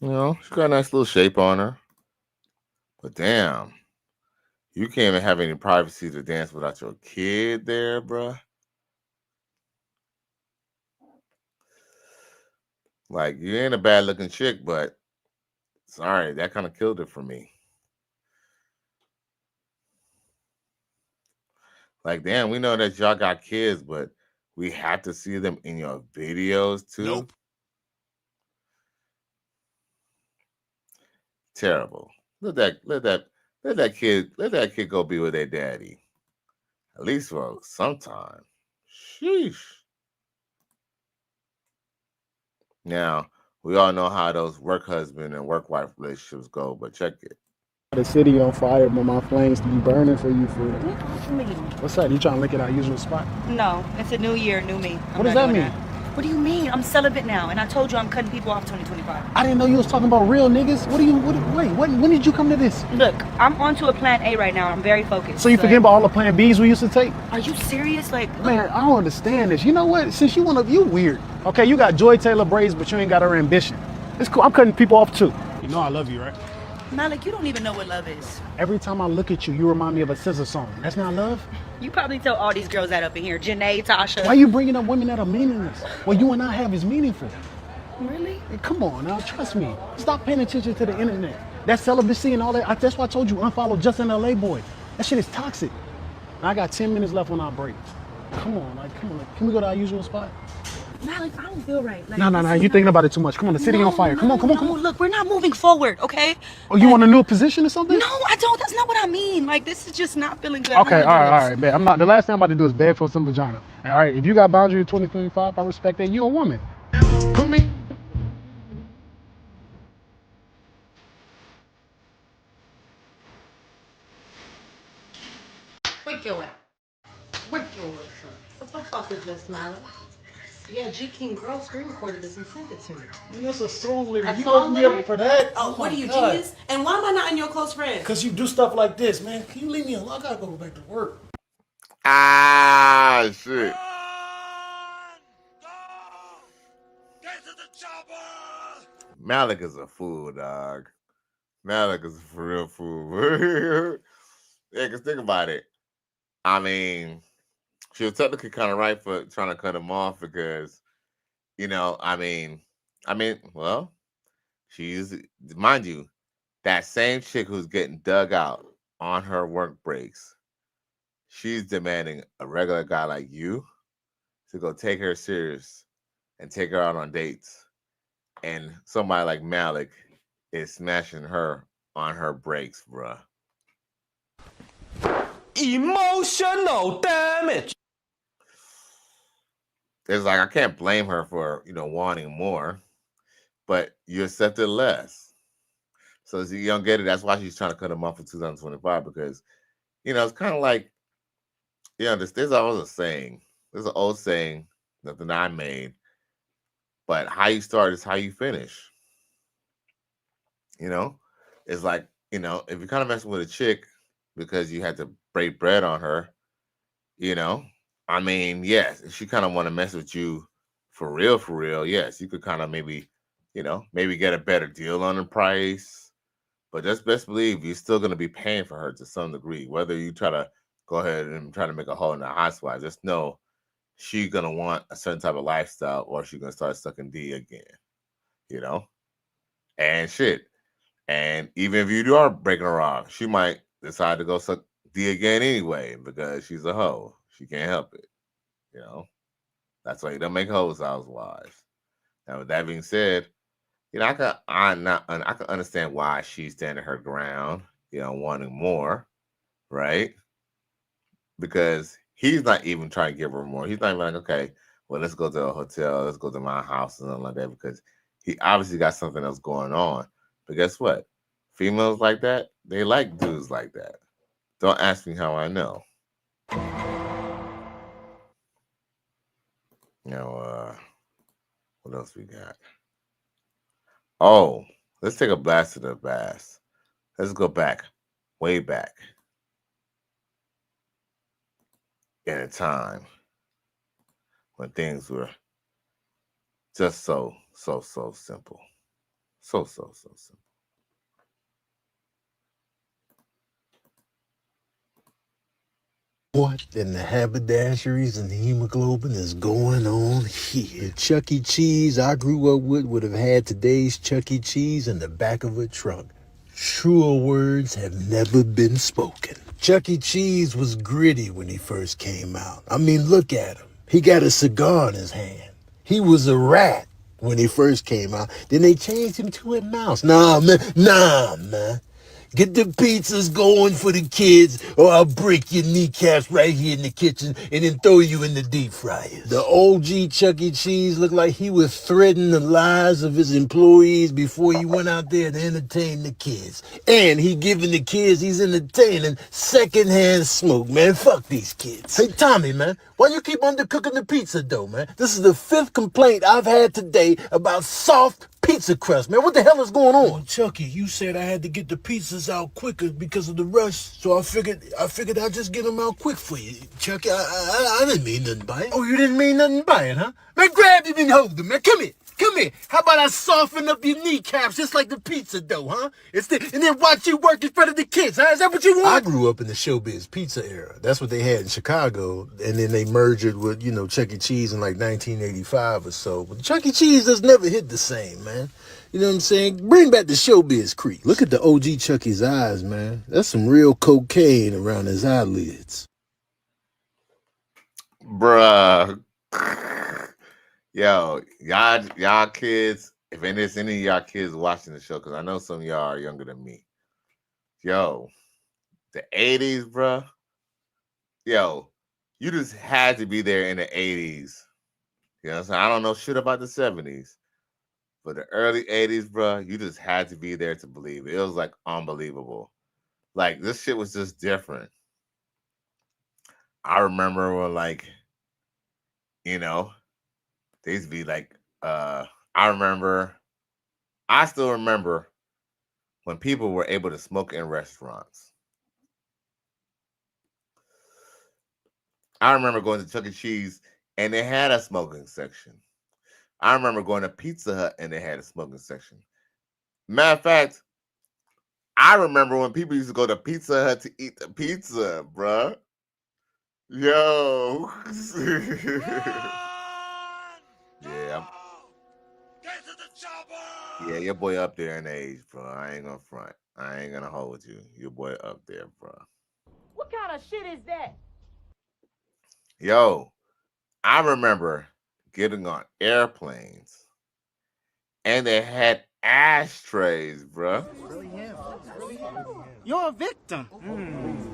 You know, she got a nice little shape on her. But damn, you can't even have any privacy to dance without your kid there, bruh. Like, you ain't a bad looking chick, but sorry, that kind of killed it for me. Like, damn, we know that y'all got kids, but we have to see them in your videos too. Nope. Terrible. Let that kid go be with their daddy. At least for some time. Sheesh. Now, we all know how those work husband and work wife relationships go, but check it. The city on fire, but my flames to be burning for you for real. What do you mean? What's up? You trying to look at our usual spot? No, it's a new year, new me. What does that mean? What do you mean? I'm celibate now, and I told you I'm cutting people off 2025. I didn't know you was talking about real niggas. When did you come to this? Look, I'm on to a plan A right now. I'm very focused. So you forget about all the plan Bs we used to take? Are you serious? Like, man, I don't understand this. You know what? Since you weird. Okay, you got Joy Taylor braids, but you ain't got her ambition. It's cool. I'm cutting people off too. You know I love you, right? Malik, you don't even know what love is. Every time I look at you, you remind me of a SZA song. That's not love? You probably tell all these girls that up in here. Janae, Tasha. Why you bringing up women that are meaningless? What you and I have is meaningful. Really? Hey, come on now, trust me. Stop paying attention to the internet. That celibacy and all that. That's why I told you unfollow Justin LA Boy. That shit is toxic. I got 10 minutes left on our break. Come on. Can we go to our usual spot? Malik, I don't feel right. Like, no, you thinking about it too much. Come on, the city on fire. Come on. Look, we're not moving forward, okay? Oh, you want a new position or something? No, I don't. That's not what I mean. Like, this is just not feeling good. Okay, all right, man. I'm not. The last thing I'm about to do is beg for some vagina. All right, if you got boundary in 2025, I respect that. You a woman. Put me. Quick your ass. What the fuck is this, Malik? Yeah, G King Girl screen recorded this and sent it to me. That's a song lyric. You supposed to be able for that? Oh, what are you, genius? And why am I not in your close friends? Because you do stuff like this, man. Can you leave me alone? I gotta go back to work. Ah, shit. Malik is a fool, dog. Malik is a real fool. Yeah, because think about it. I mean, she was technically kind of right for trying to cut him off because, well, she's, mind you, that same chick who's getting dug out on her work breaks, she's demanding a regular guy like you to go take her serious and take her out on dates. And somebody like Malik is smashing her on her breaks, bruh. Emotional damage. It's like I can't blame her for wanting more, but you accepted less. So as you don't get it, that's why she's trying to cut him off for 2025 because it's kind of like there's always a saying. There's an old saying that I made, but how you start is how you finish. It's like if you're kind of messing with a chick because you had to break bread on her, yes, if she kind of want to mess with you for real, yes, you could kind of maybe get a better deal on the price. But just best believe you're still going to be paying for her to some degree. Whether you try to go ahead and try to make a hole in the housewife, just know she's going to want a certain type of lifestyle or she's going to start sucking D again, and shit. And even if you are breaking her off, she might decide to go suck D again anyway because she's a hoe. She can't help it. That's why you don't make hoes housewives. Now, with that being said, I can understand why she's standing her ground, wanting more, right? Because he's not even trying to give her more. He's not even like, okay, well, let's go to a hotel, let's go to my house and something like that, because he obviously got something else going on. But guess what? Females like that, they like dudes like that. Don't ask me how I know. What else we got? Oh, let's take a blast to the past. Let's go back, way back. in a time when things were just so simple. So simple. What in the haberdasheries and the hemoglobin is going on here? The Chuck E. Cheese I grew up with would have had today's Chuck E. Cheese in the back of a trunk. Truer words have never been spoken. Chuck E. Cheese was gritty when he first came out. I mean, look at him. He got a cigar in his hand. He was a rat when he first came out. Then they changed him to a mouse. Nah, man. Get the pizzas going for the kids, or I'll break your kneecaps right here in the kitchen and then throw you in the deep fryer. The OG Chuck E. Cheese looked like he was threading the lives of his employees before he went out there to entertain the kids. And he giving the kids he's entertaining secondhand smoke, man. Fuck these kids. Hey, Tommy, man, why you keep undercooking the pizza dough, man? This is the 5th complaint I've had today about soft pizza crust, man. What the hell is going on? Well, Chucky, you said I had to get the pizzas out quicker because of the rush, so I figured I'd just get them out quick for you. Chucky, I didn't mean nothing by it. Oh, you didn't mean nothing by it, huh? Man, grab him and hold him, man. Come here. How about I soften up your kneecaps just like the pizza dough, huh? And then watch you work in front of the kids, huh? Is that what you want? I grew up in the showbiz pizza era. That's what they had in Chicago. And then they merged it with, Chuck E. Cheese in like 1985 or so. But Chuck E. Cheese just never hit the same, man. You know what I'm saying? Bring back the showbiz creep. Look at the OG Chucky's eyes, man. That's some real cocaine around his eyelids. Bruh. Yo, y'all kids, if there's any of y'all kids watching the show, because I know some of y'all are younger than me. Yo, the 80s, bruh. Yo, you just had to be there in the 80s. You know what I'm saying? I don't know shit about the 70s. But the early 80s, bruh, you just had to be there to believe it. It was like unbelievable. Like, this shit was just different. I remember when, like, they used to be like, I still remember when people were able to smoke in restaurants. I remember going to Chuck E. Cheese and they had a smoking section. I remember going to Pizza Hut and they had a smoking section. Matter of fact, I remember when people used to go to Pizza Hut to eat the pizza, bruh. Yo. Yeah. Yeah, your boy up there in age, bro. I ain't gonna front. I ain't gonna hold you. Your boy up there, bro. What kind of shit is that? Yo, I remember getting on airplanes and they had ashtrays, bro. You're a victim.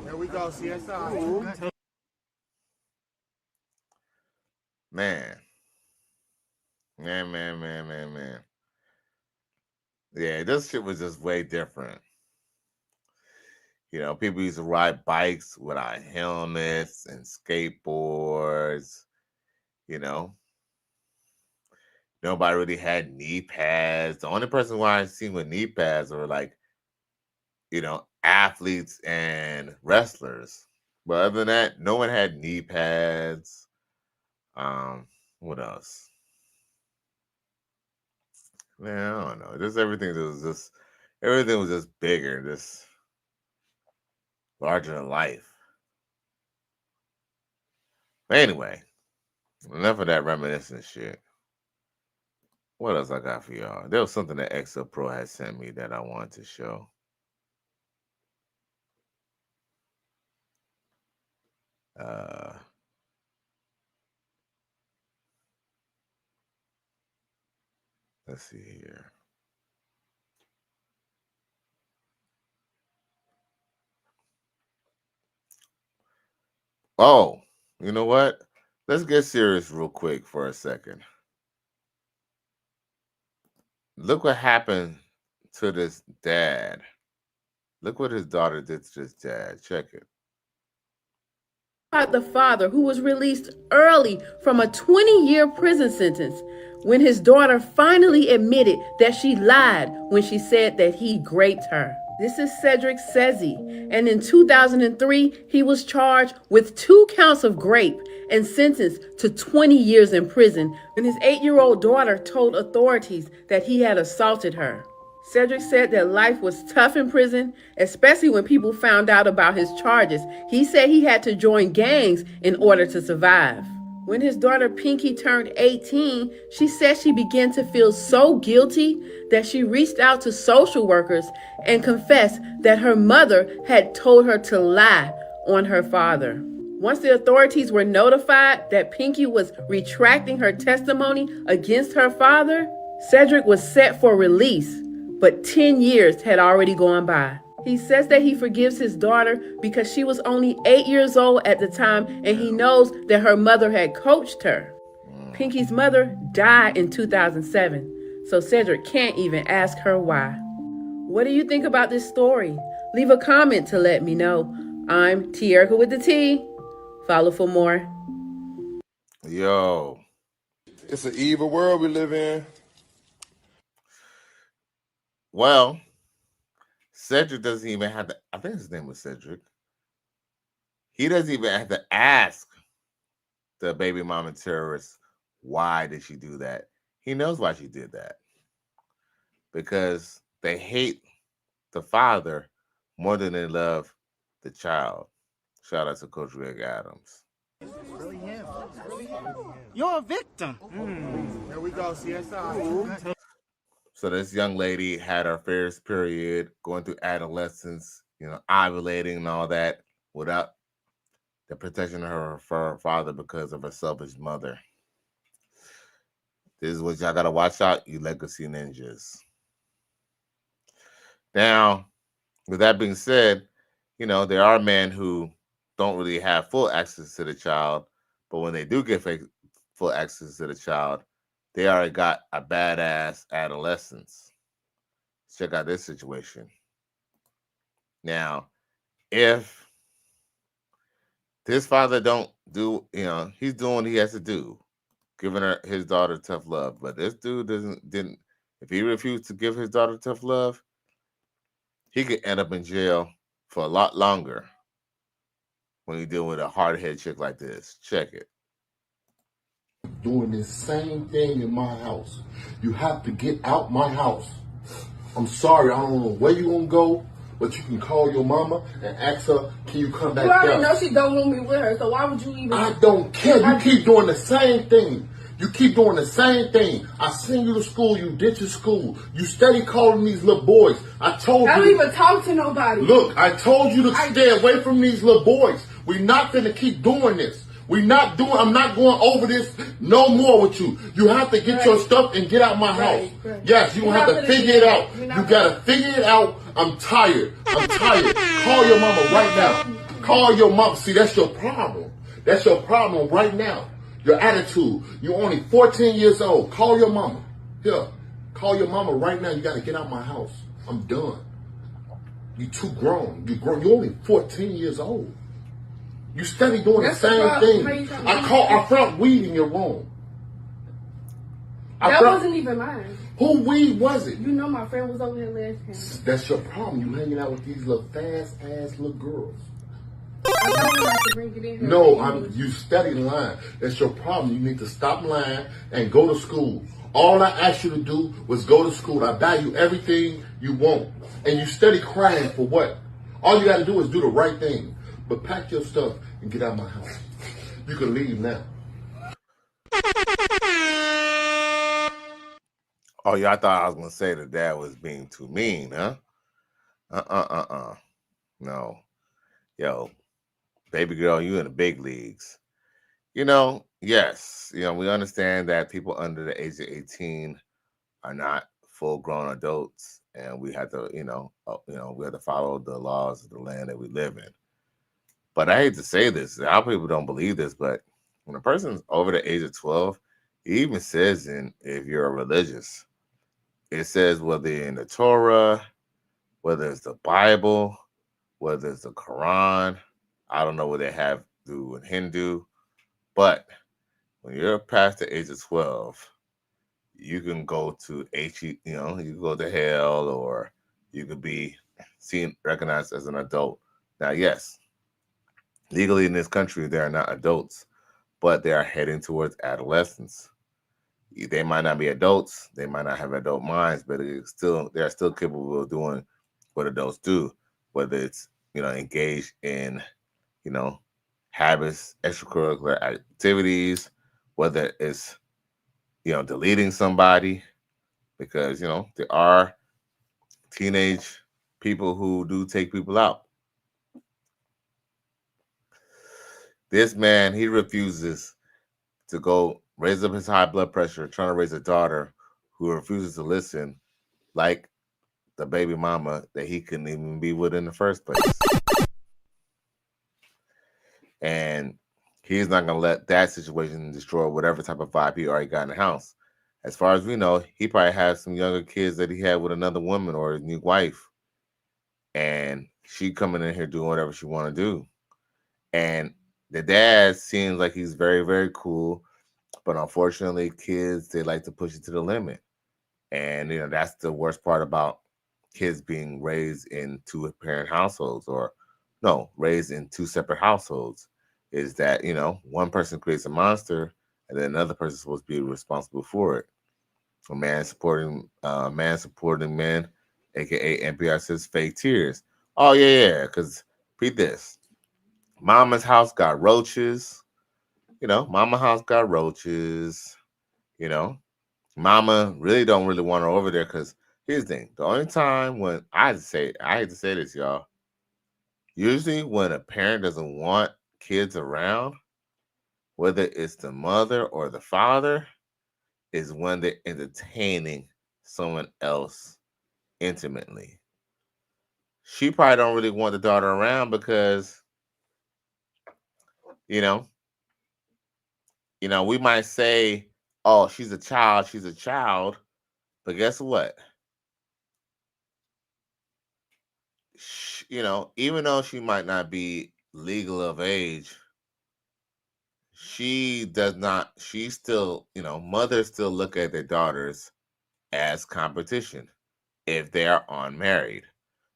Here we go, CSI. Man. Yeah, this shit was just way different. People used to ride bikes without helmets and skateboards. Nobody really had knee pads. The only person who I've seen with knee pads were like, athletes and wrestlers. But other than that, no one had knee pads. What else? Man, I don't know. Everything was just bigger, just larger than life. But anyway, enough of that reminiscent shit. What else I got for y'all? There was something that XL Pro had sent me that I wanted to show. Let's see here. Oh, you know what? Let's get serious real quick for a second. Look what happened to this dad. Look what his daughter did to this dad. Check it. The father who was released early from a 20-year prison sentence when his daughter finally admitted that she lied when she said that he raped her. This is Cedric Sezzi, and in 2003, he was charged with 2 counts of rape and sentenced to 20 years in prison when his 8-year-old daughter told authorities that he had assaulted her. Cedric said that life was tough in prison, especially when people found out about his charges. He said he had to join gangs in order to survive. When his daughter Pinky turned 18, she said she began to feel so guilty that she reached out to social workers and confessed that her mother had told her to lie on her father. Once the authorities were notified that Pinky was retracting her testimony against her father, Cedric was set for release, but 10 years had already gone by. He says that he forgives his daughter because she was only 8 years old at the time, and he knows that her mother had coached her. Pinky's mother died in 2007, so Cedric can't even ask her why. What do you think about this story? Leave a comment to let me know. I'm Tierka with the T. Follow for more. Yo. It's an evil world we live in. Well, Cedric doesn't even have to, I think his name was Cedric. He doesn't even have to ask the baby mama terrorist, why did she do that? He knows why she did that. Because they hate the father more than they love the child. Shout out to Coach Rick Adams. You're a victim. Here we go, CSI. So this young lady had her first period, going through adolescence, ovulating and all that, without the protection of her father because of her selfish mother. This is what y'all gotta watch out, you legacy ninjas. Now, with that being said, there are men who don't really have full access to the child, but when they do get full access to the child, they already got a badass adolescence. Let's check out this situation. Now, if this father don't do, he's doing what he has to do, giving his daughter tough love. But this dude didn't. If he refused to give his daughter tough love, he could end up in jail for a lot longer when you deal with a hard-headed chick like this. Check it. Doing this same thing in my house. You have to get out my house. I'm sorry, I don't know where you gonna go, but you can call your mama and ask her, can you come back You already down? know she don't want me with her, so why would you even... I don't care. You keep doing the same thing. You keep doing the same thing. I send you to school, you ditch your school. You steady calling these little boys. I told you. I don't even talk to nobody. Look, I told you to stay away from these little boys. We're not gonna keep doing this. I'm not going over this no more with you. You have to get your stuff and get out my house. Yes, you have to figure it out. You gotta figure it out. I'm tired. Call your mama right now. Call your mama. See, that's your problem. That's your problem right now. Your attitude. You're only 14 years old. Call your mama. Here. Call your mama right now. You gotta get out my house. I'm done. You too grown. You're only 14 years old. You steady doing the same thing. I found weed in your room. That wasn't even mine. Who weed was it? You know my friend was over here last time. That's your problem. You hanging out with these little fast ass little girls. I told him not to bring it in here. No, you steady lying. That's your problem. You need to stop lying and go to school. All I asked you to do was go to school. I buy you everything you want. And you steady crying for what? All you got to do is do the right thing. But pack your stuff and get out of my house. You can leave now. Oh, y'all thought I was going to say that dad was being too mean, huh? No. Yo, baby girl, you in the big leagues. Yes, we understand that people under the age of 18 are not full-grown adults, and we have to, we have to follow the laws of the land that we live in. But I hate to say this, a lot of people don't believe this, but when a person's over the age of 12, it even says if you're religious, it says whether you're in the Torah, whether it's the Bible, whether it's the Quran, I don't know what they have to do in Hindu, but when you're past the age of 12, you can go to you can go to hell, or you could be seen recognized as an adult. Now, yes, legally in this country, they are not adults, but they are heading towards adolescence. They might not be adults, they might not have adult minds, but they are still capable of doing what adults do, whether it's engaged in you know habits, extracurricular activities, whether it's deleting somebody, because there are teenage people who do take people out. This man, he refuses to go raise up his high blood pressure, trying to raise a daughter who refuses to listen, like the baby mama that he couldn't even be with in the first place. And he's not going to let that situation destroy whatever type of vibe he already got in the house. As far as we know, he probably has some younger kids that he had with another woman or his new wife. And she coming in here doing whatever she want to do. And the dad seems like he's very, very cool. But unfortunately, kids, they like to push it to the limit. And, that's the worst part about kids being raised in two-parent households, or no, raised in two separate households, is that, one person creates a monster and then another person is supposed to be responsible for it. A man supporting men, aka NPR says fake tears. Oh yeah, because read this. Mama's house got roaches. Mama house got roaches. You know, Mama don't really want her over there, because here's the thing. The only time when I hate to say this, y'all. Usually when a parent doesn't want kids around, whether it's the mother or the father, is when they're entertaining someone else intimately. She probably don't really want the daughter around because, you know, we might say, oh, she's a child, but guess what? Even though she might not be legal of age, she does not, she still, mothers still look at their daughters as competition if they are unmarried.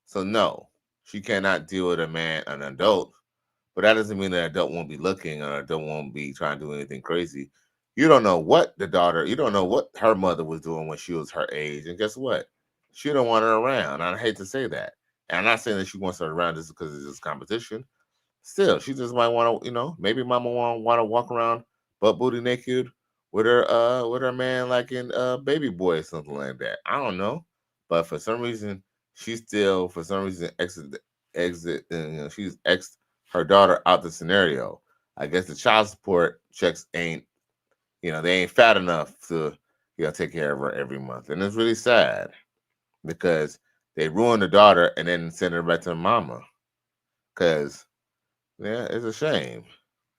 So no, she cannot deal with an adult, but that doesn't mean that an adult won't be looking, or an adult won't be trying to do anything crazy. You don't know what you don't know what her mother was doing when she was her age. And guess what? She don't want her around. I hate to say that. And I'm not saying that she wants her around just because it's just competition. Still, she just might want to, maybe mama want to walk around butt booty naked with her man, like in Baby Boy or something like that. I don't know. But for some reason, she still exit she's ex her daughter out the scenario. I guess the child support checks ain't, they ain't fat enough to, take care of her every month. And it's really sad because they ruin the daughter and then send her back to the mama. Because, yeah, it's a shame.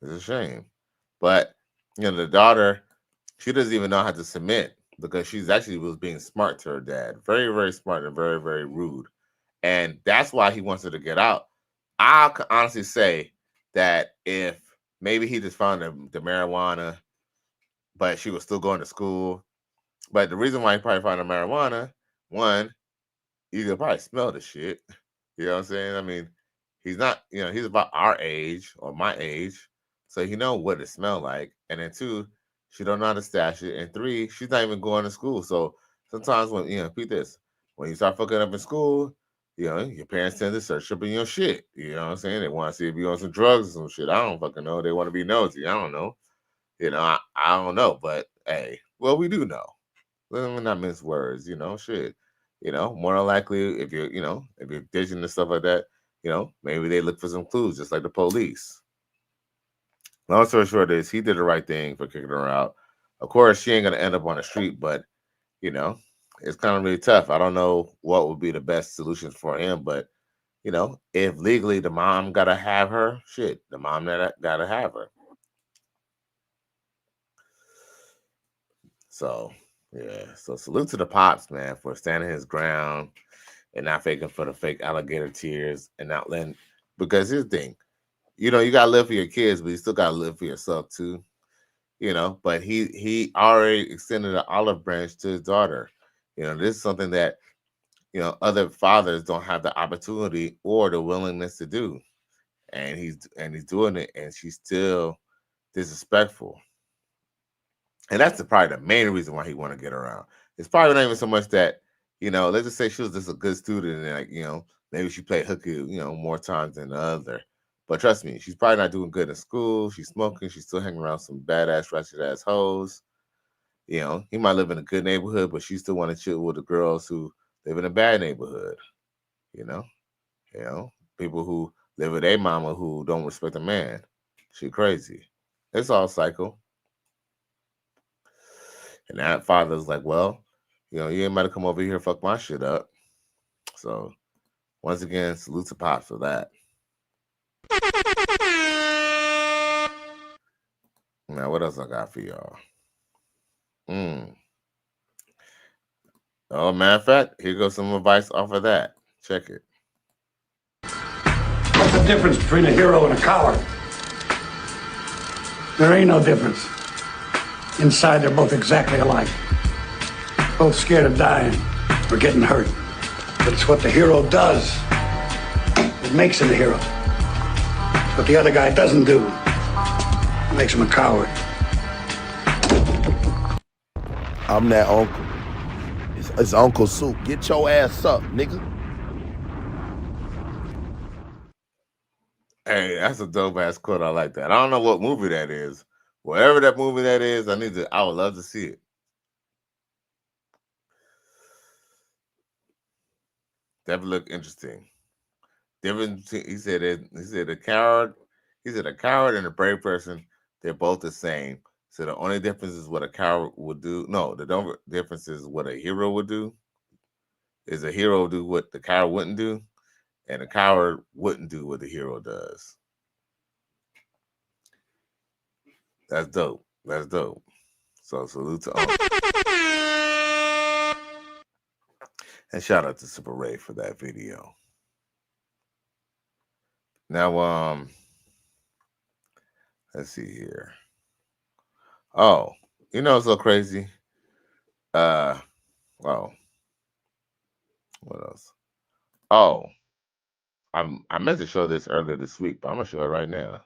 It's a shame. But, the daughter, she doesn't even know how to submit, because she's actually was being smart to her dad. Very, very smart and very, very rude. And that's why he wants her to get out. I can honestly say that if maybe he just found the marijuana, but she was still going to school. But the reason why he probably found the marijuana, one, you could probably smell the shit. You know what I'm saying? I mean, he's not, he's about our age or my age, so he know what it smelled like. And then two, she don't know how to stash it. And three, she's not even going to school. So sometimes when, repeat this, when you start fucking up in school, your parents tend to search up in your shit. You know what I'm saying? They want to see if you're on some drugs or some shit. I don't fucking know. They want to be nosy. I don't know. I don't know. But hey, well, we do know. Let me not mince words. Shit. More than likely, if you're ditching and stuff like that, maybe they look for some clues, just like the police. Long story short is, he did the right thing for kicking her out. Of course, she ain't gonna end up on the street, but it's kind of really tough. I don't know what would be the best solution for him, but if legally the mom gotta have her, shit, the mom gotta have her. So yeah, so salute to the pops, man, for standing his ground and not faking for the fake alligator tears, and not letting, because here's the thing, you gotta live for your kids, but you still gotta live for yourself too. But he already extended an olive branch to his daughter. This is something that other fathers don't have the opportunity or the willingness to do. And he's doing it, and she's still disrespectful. And that's probably the main reason why he want to get around. It's probably not even so much that, let's just say she was just a good student and maybe she played hooky, more times than the other. But trust me, she's probably not doing good in school. She's smoking. She's still hanging around some badass, ratchet ass hoes. He might live in a good neighborhood, but she still want to chill with the girls who live in a bad neighborhood. People who live with a mama who don't respect a man. She crazy. It's all cycle. And that father's like, well, you ain't about to come over here and fuck my shit up. So once again, salute to Pops for that. Now, what else I got for y'all? Oh, matter of fact, here goes some advice off of that. Check it. What's the difference between a hero and a coward? There ain't no difference. Inside, they're both exactly alike. Both scared of dying or getting hurt. But it's what the hero does that makes him a hero. It's what the other guy doesn't do that makes him a coward. I'm that uncle. It's Uncle Soup. Get your ass up, nigga. Hey, that's a dope ass quote. I like that. I don't know what movie that is. Whatever that movie that is, I would love to see it. Definitely look interesting. He said a coward and a brave person, they're both the same. So the only difference is what a coward would do. No, the difference is what a hero would do. Is a hero do what the coward wouldn't do, and a coward wouldn't do what the hero does. That's dope. That's dope. So salute to Uncle. And shout out to Super Ray for that video. Now, let's see here. Oh, it's so crazy. Well, what else? Oh, I meant to show this earlier this week, but I'm gonna show it right now.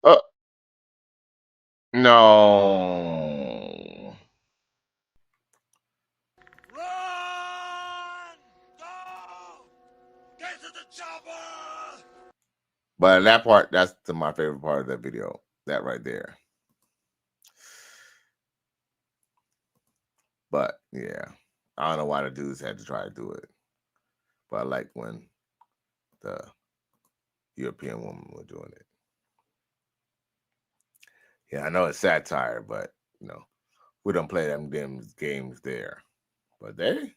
Oh, no. Get to the chopper! But that part, that's my favorite part of that video. That right there. But yeah, I don't know why the dudes had to try to do it. But I like when the European woman was doing it. Yeah, I know it's satire, but we don't play them games there. But they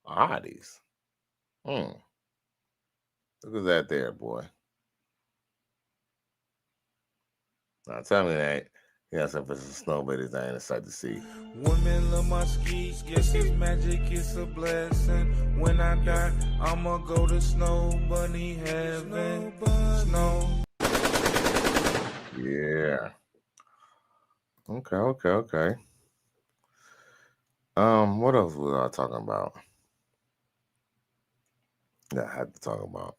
are hotties. Look at that there, boy. Now tell me that. Yes, if it's a snow, but it's ain't a sight to see. Women love my skis, guess it's magic, it's a blessing. When I die, I'ma go to Snow Bunny heaven. Snow. Yeah. Okay. What else was I talking about? Yeah, I had to talk about.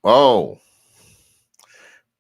Oh.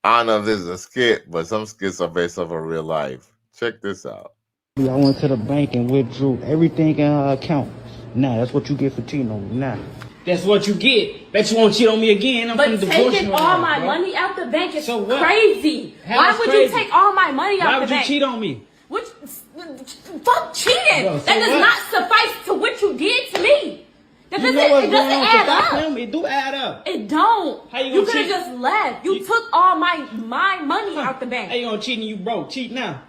I don't know if this is a skit, but some skits are based off of real life. Check this out. I went to the bank and withdrew everything in her account. Nah, that's what you get for cheating on me. Nah. That's what you get. Bet you won't cheat on me again. I'm but taking all my money out the bank is crazy. Why would you take all my money out the bank? Why would you cheat on me? Fuck cheating. That does not suffice to what you did to me. It doesn't add up. It do add up. It don't. How you could have just left. You took all my money out the bank. How you gonna cheat and you broke? Cheat now.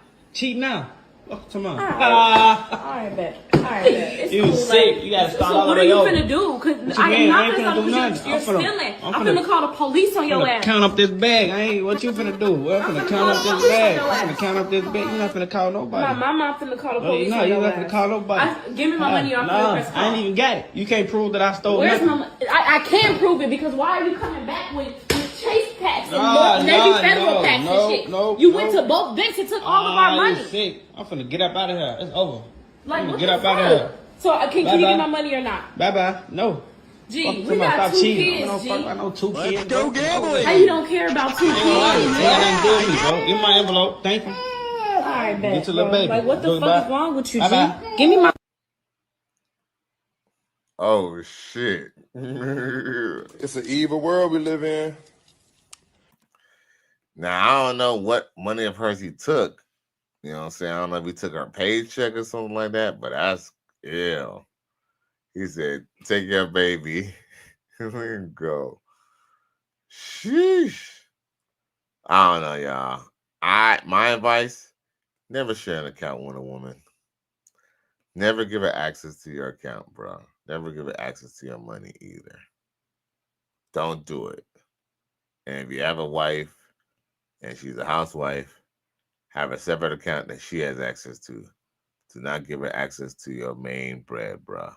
Oh, come on. All right, bet. You sick. You gotta start all the way over. So what are you finna do? Cause I am not finna do nothing. You're stealing. I'm finna call the police on your ass. Count up this bag. What you finna do? I'm finna count up this bag. I'm finna count up this bag. You're not finna call nobody. My mom finna call the police No, on you're your not ass. finna call nobody. Give me my money or I'm finna press call. I ain't even got it. You can't prove that I stole Where's nothing. my money? I can't prove it because why are you coming back with Chase packs and Navy Federal packs and shit? You went to both banks and took all of our money. You sick. I'm finna get up out of here. It's over. Like, what get the up out of fuck? here. So can you give me my money or not? Bye. No. G, we got 2 kids, I don't fuck about no 2 kids. Let's go gambling. How you don't care about 2 kids? Give my envelope. Thank you. Alright, bet. Get your little baby. Like, what the fuck is wrong with you, G? Bye-bye. Give me my... Oh, shit. It's an evil world we live in. Now, I don't know what money of hers he took. You know what I'm saying? I don't know if he took her paycheck or something like that, but that's ill. He said, take your baby. Let me go. Sheesh. I don't know, y'all. My advice, never share an account with a woman. Never give her access to your account, bro. Never give her access to your money either. Don't do it. And if you have a wife and she's a housewife, have a separate account that she has access to. Do not give her access to your main bread, bro.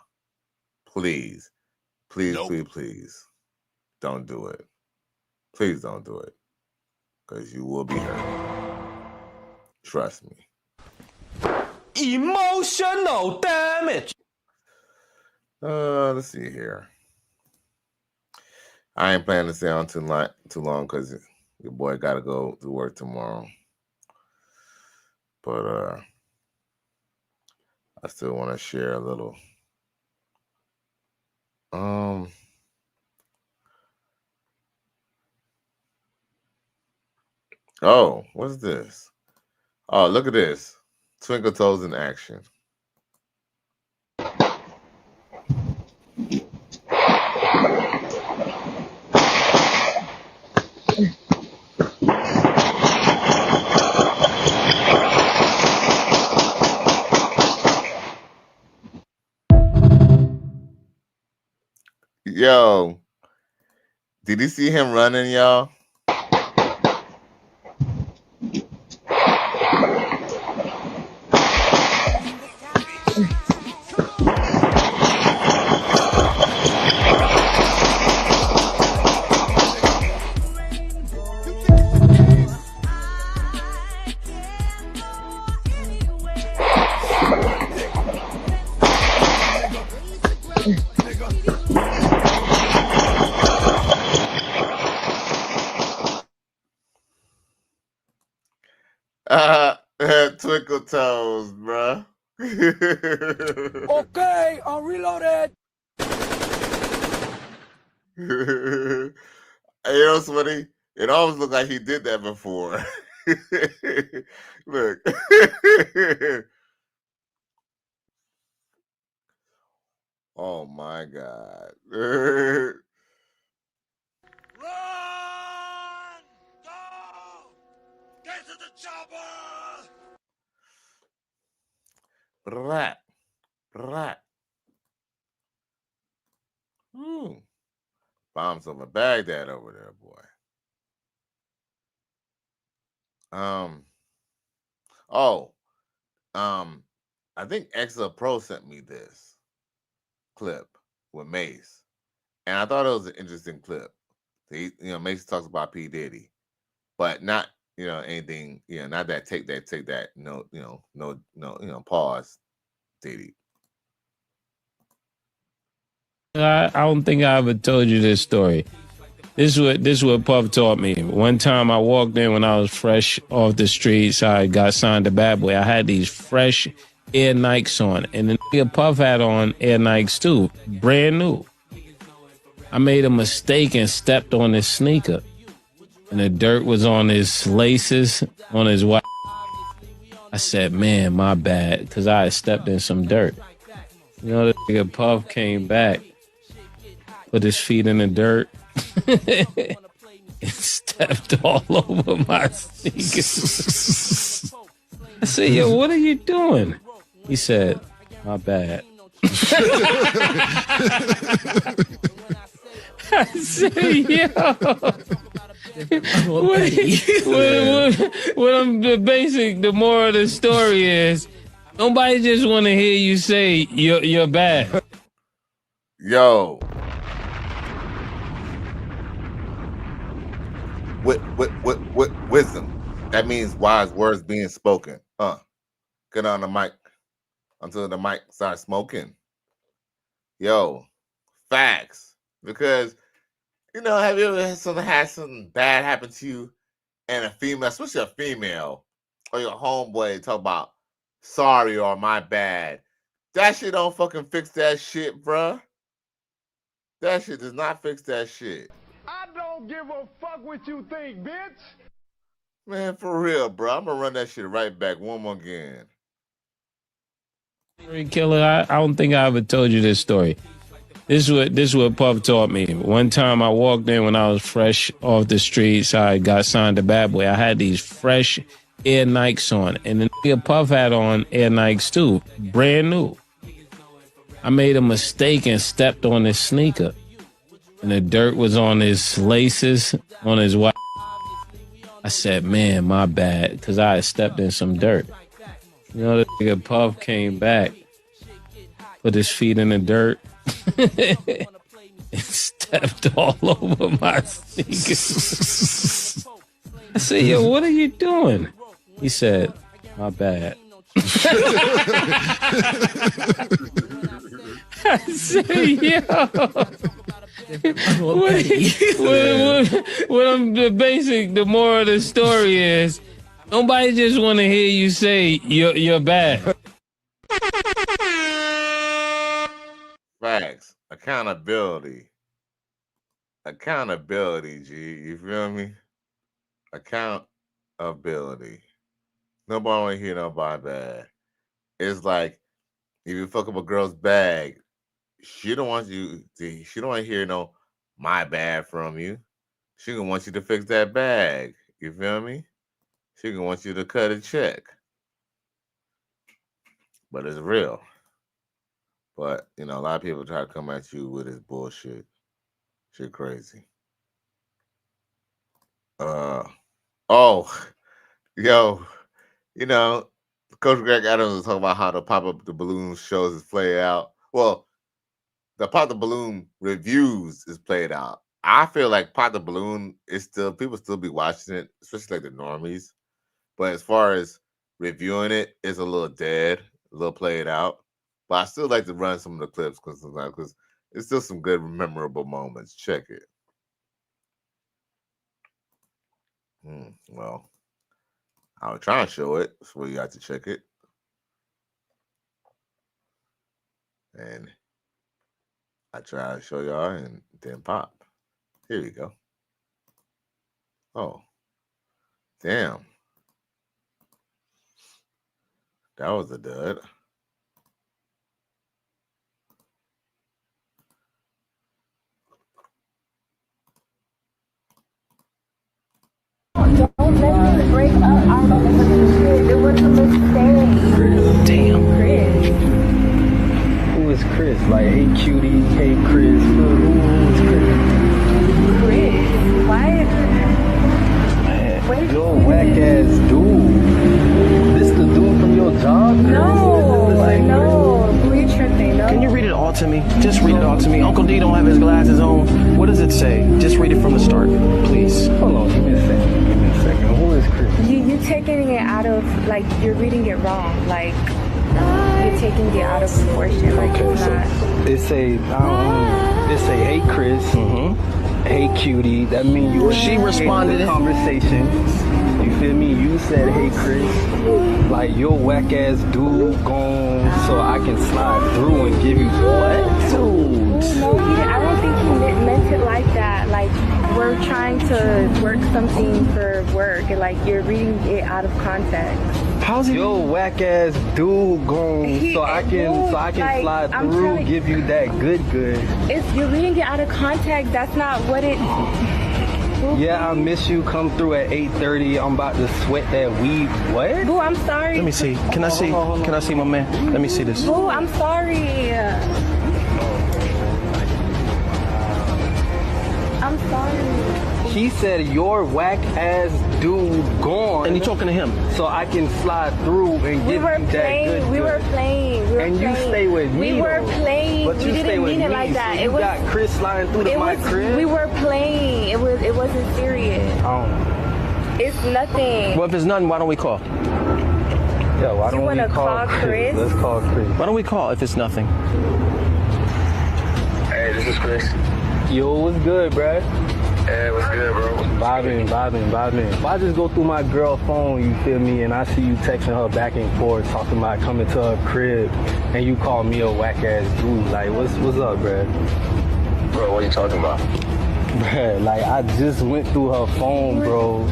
Please, please, don't do it. Please don't do it. Because you will be hurt. Trust me. Emotional damage. Let's see here. I ain't planning to stay on too long because your boy got to go to work tomorrow. But I still want to share a little. Oh, what's this? Oh, look at this. Twinkle Toes in action. Yo, did you see him running, y'all? Twinkle Toes, bruh. Okay, I'm reloaded. You know what's funny? It always looked like he did that before. Look. Oh my God. Get to the chopper! Rat. Bombs over Baghdad over there, boy. I think Extra Pro sent me this clip with Mace, and I thought it was an interesting clip. Mace talks about P Diddy, but not anything. Not that take that. No, pause. Diddy. I don't think I ever told you this story. This is what Puff taught me. One time I walked in when I was fresh off the streets. I got signed to Bad Boy. I had these fresh Air Nikes on, and the nigga Puff had on Air Nikes too, brand new. I made a mistake and stepped on his sneaker, and the dirt was on his laces, on his white. I said, "Man, my bad," because I had stepped in some dirt. You know, the nigga Puff came back, put his feet in the dirt, and stepped all over my sneakers. I said, "Yo, what are you doing?" He said, My bad. I say, yo. The moral of the story is, nobody just want to hear you say you're bad. Yo. With wisdom. That means wise words being spoken. Get on the mic until the mic starts smoking. Yo, facts. Because, you know, have you ever had something bad happen to you and a female, especially a female, or your homeboy talk about sorry or my bad? That shit don't fucking fix that shit, bruh. That shit does not fix that shit. I don't give a fuck what you think, bitch. Man, for real, bro. I'm gonna run that shit right back one more again. Killer, I don't think I ever told you this story. This is what Puff taught me. One time I walked in when I was fresh off the streets. I got signed to Bad Boy. I had these fresh Air Nikes on, and the nigga Puff had on Air Nikes too, brand new. I made a mistake and stepped on his sneaker, and the dirt was on his laces, on his white. I said, man, my bad, because I had stepped in some dirt. You know, the nigga Puff came back, put his feet in the dirt, and stepped all over my sneakers. I said, yo, what are you doing? He said, my bad. I said, yo. The moral of the story is, nobody just want to hear you say you're bad. Facts. Accountability. Accountability, G. You feel me? Accountability. Nobody want to hear nobody bad. It's like, if you fuck up a girl's bag, she don't want to hear no my bad from you. She gonna want you to fix that bag. You feel me? She gonna want you to cut a check. But it's real. But, you know, a lot of people try to come at you with this bullshit. Shit crazy. Yo, you know, Coach Greg Adams was talking about how the Pop Up the Balloon shows is played out. Well, the Pop the Balloon reviews is played out. I feel like Pop the Balloon is still, people still be watching it, especially like the normies. But as far as reviewing it, it's a little dead, a little played out. But I still like to run some of the clips because it's still some good, memorable moments. Check it. Well, I was trying to show it, so you got to check it. And I try to show y'all and then pop. Here we go. Oh, damn. That was a dud. Don't let me break up our relationship. It was a mistake. Damn. Chris. Who is Chris? Like, hey cutie, hey Chris. Who is Chris? Chris. Why? Man, yo, whack ass dude. This the dude from your job? No. Who are you tripping? No. Can you read it all to me? Just read it all to me. Uncle D don't have his glasses on. What does it say? Just read it from the start, please. Hold on, give me a second. Who is Chris? You're taking it out of, like, you're reading it wrong. Like, you're taking it out of proportion. Like, okay, it's so not. it say, hey Chris, hey cutie. That means you. She responded in conversation. You feel me? You said, hey Chris, like your whack ass dude gone, so I can slide through and give you what? Dude. No, I don't think he meant it like that. Like, we're trying to work something for work, and like you're reading it out of context. How's he? Yo, whack ass dude gone, so I can like, slide through, give you that good. If you're reading it out of context, that's not what it. Yeah, I miss you. Come through at 8:30. I'm about to sweat that weed. What? Boo, I'm sorry. Let me see. Can I see? Can I see my man? Let me see this. Boo, I'm sorry. I'm sorry. He said your whack ass dude gone. And you talking to him? So I can slide through and give you that good. We were playing. And you stay with me. We were though. playing. But We you didn't stay with mean it me, like that. So It you was. got Chris sliding through to my crib. We were playing. It wasn't serious. Oh. It's nothing. Well, if it's nothing, why don't we call? Yo, why You don't we wanna call call Chris? Let's call Chris. Why don't we call if it's nothing? Hey, this is Chris. Yo, what's good, bruh? Hey, what's good, bro? Vibing. If I just go through my girl phone, you feel me, and I see you texting her back and forth, talking about coming to her crib, and you call me a whack ass dude, like, what's up, bruh? Bro, what are you talking about? Bruh, like, I just went through her phone, bro.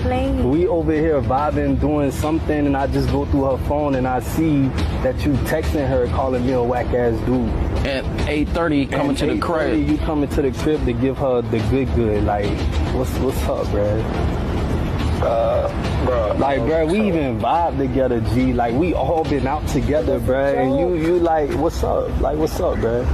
We over here vibing, doing something, and I just go through her phone, and I see that you texting her, calling me a whack ass dude. At 8:30, coming to the crib. You coming to the crib to give her the good. Like, what's up, bruh? Bro. Like, bruh, we even vibe together, G. Like, we all been out together, bruh. And you like, what's up? Like, what's up, bruh?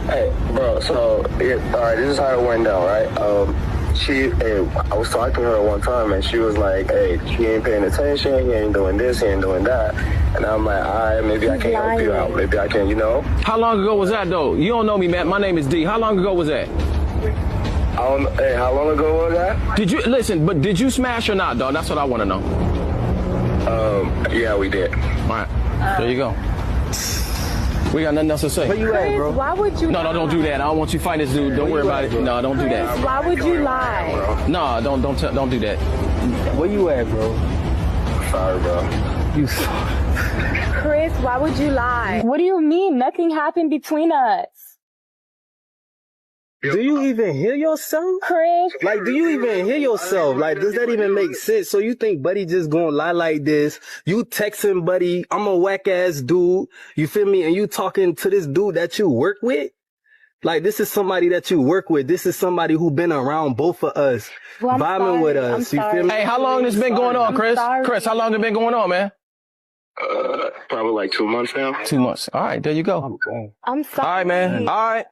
Hey, bro, so, all right, this is how it went down, right? I was talking to her one time, and she was like, hey, she ain't paying attention, he ain't doing this, he ain't doing that. And I'm like, all right, maybe I can help you out. Maybe I can, you know? How long ago was that, though? You don't know me, man. My name is D. How long ago was that? Hey, how long ago was that? Did you smash or not, dog? That's what I want to know. Yeah, we did. All right, there you go. We got nothing else to say. Where you at, bro? Why would you? No, don't do that. I don't want you to fight this dude. Don't worry about it. No, don't do that. Why would you lie? No, don't do that. Where you at, bro? Sorry, bro. You sorry. Chris, why would you lie? What do you mean? Nothing happened between us. Do you even hear yourself? Chris? Like, do you even hear yourself? Like, does that even make sense? So you think Buddy just gonna lie like this? You texting Buddy, I'm a whack ass dude, you feel me? And you talking to this dude that you work with? Like, this is somebody that you work with. This is somebody who been around both of us, vibing with us. You feel me? Hey, how long this been going on, Chris? Chris, how long it been going on, man? Probably like 2 months now. 2 months. All right, there you go. I'm sorry. All right, man. All right.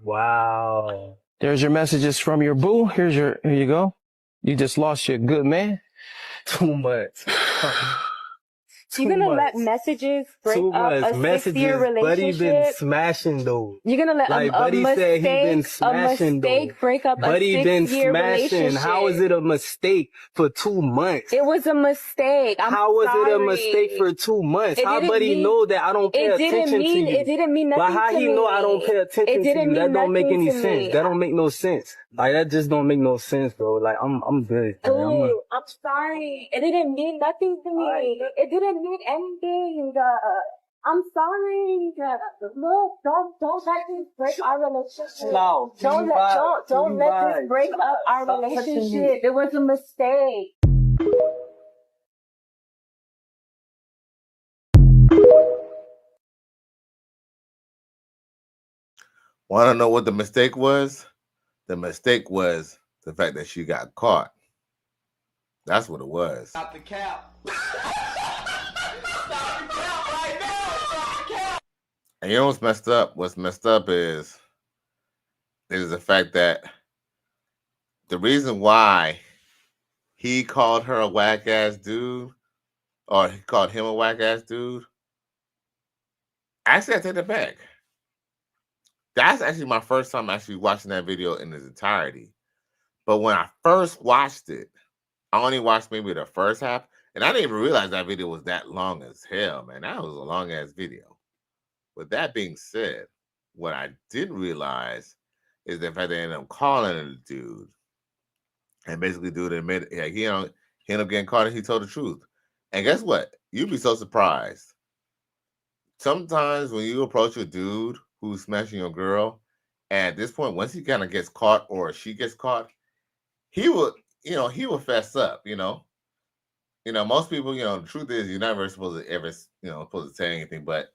Wow. There's your messages from your boo. Here you go. You just lost your good man. 2 months. You're gonna let messages break up a 6-year relationship? Buddy been smashing though. You're gonna let like Buddy said he been smashing though. Break up Buddy a 6-year been smashing. relationship. How is it a mistake for 2 months? It was a mistake. How was it a mistake for 2 months? How Buddy know that I don't pay attention to you? It didn't mean nothing. But how he know I don't pay attention to you? That don't make any sense. That don't make no sense. Like, that just don't make no sense, bro. Like, I'm good. Ooh, I'm sorry. It didn't mean nothing to me. It didn't mean anything. I'm sorry. Look, don't let this break our relationship. No. Don't let this break up our relationship. It was a mistake. Want to know what the mistake was? The mistake was the fact that she got caught. That's what it was. Stop the cap. And you know what's messed up? What's messed up is the fact that the reason why he called her a whack ass dude, or he called him a whack ass dude, actually I take that back. That's actually my first time actually watching that video in its entirety. But when I first watched it, I only watched maybe the first half, and I didn't even realize that video was that long as hell, man. That was a long ass video. With that being said, what I didn't realize is the fact they ended up calling the dude, and basically dude admitted, yeah, he ended up getting caught and he told the truth. And guess what? You'd be so surprised. Sometimes when you approach a dude who's smashing your girl, and at this point, once he kind of gets caught or she gets caught, he will fess up, most people, the truth is you're not very supposed to ever, supposed to say anything, but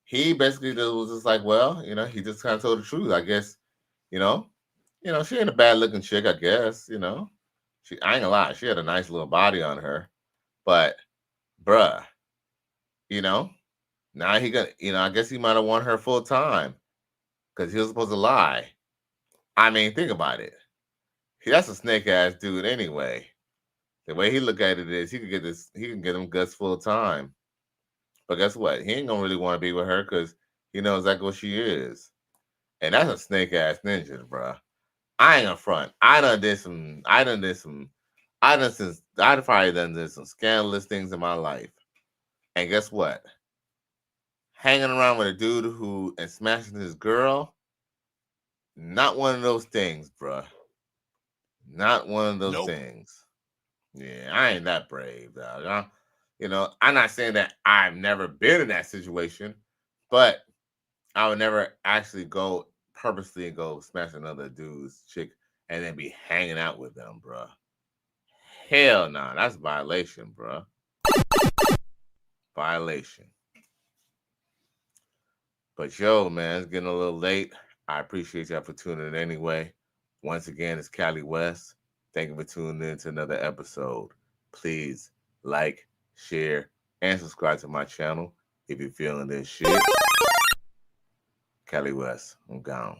he basically was just like, well, he just kind of told the truth, I guess, You know, she ain't a bad looking chick, I guess. You know, I ain't gonna lie, she had a nice little body on her, but bruh, you know, now he got, you know, I guess he might have won her full time because he was supposed to lie. I mean, think about it. That's a snake ass dude anyway. The way he look at it is he can get them guts full time. But guess what? He ain't gonna really want to be with her because he knows exactly what she is. And that's a snake ass ninja, bruh. I ain't gonna front. I probably done some scandalous things in my life. And guess what? Hanging around with a dude who and smashing his girl, not one of those things, bruh. Not one of those things. Yeah, I ain't that brave, dog. You know, I'm not saying that I've never been in that situation, but I would never actually purposely go smash another dude's chick and then be hanging out with them, bruh. Hell no, that's violation, bruh. Violation. But yo, man, it's getting a little late. I appreciate y'all for tuning in anyway. Once again, it's Cali West. Thank you for tuning in to another episode. Please like, share, and subscribe to my channel if you're feeling this shit. Cali West, I'm gone.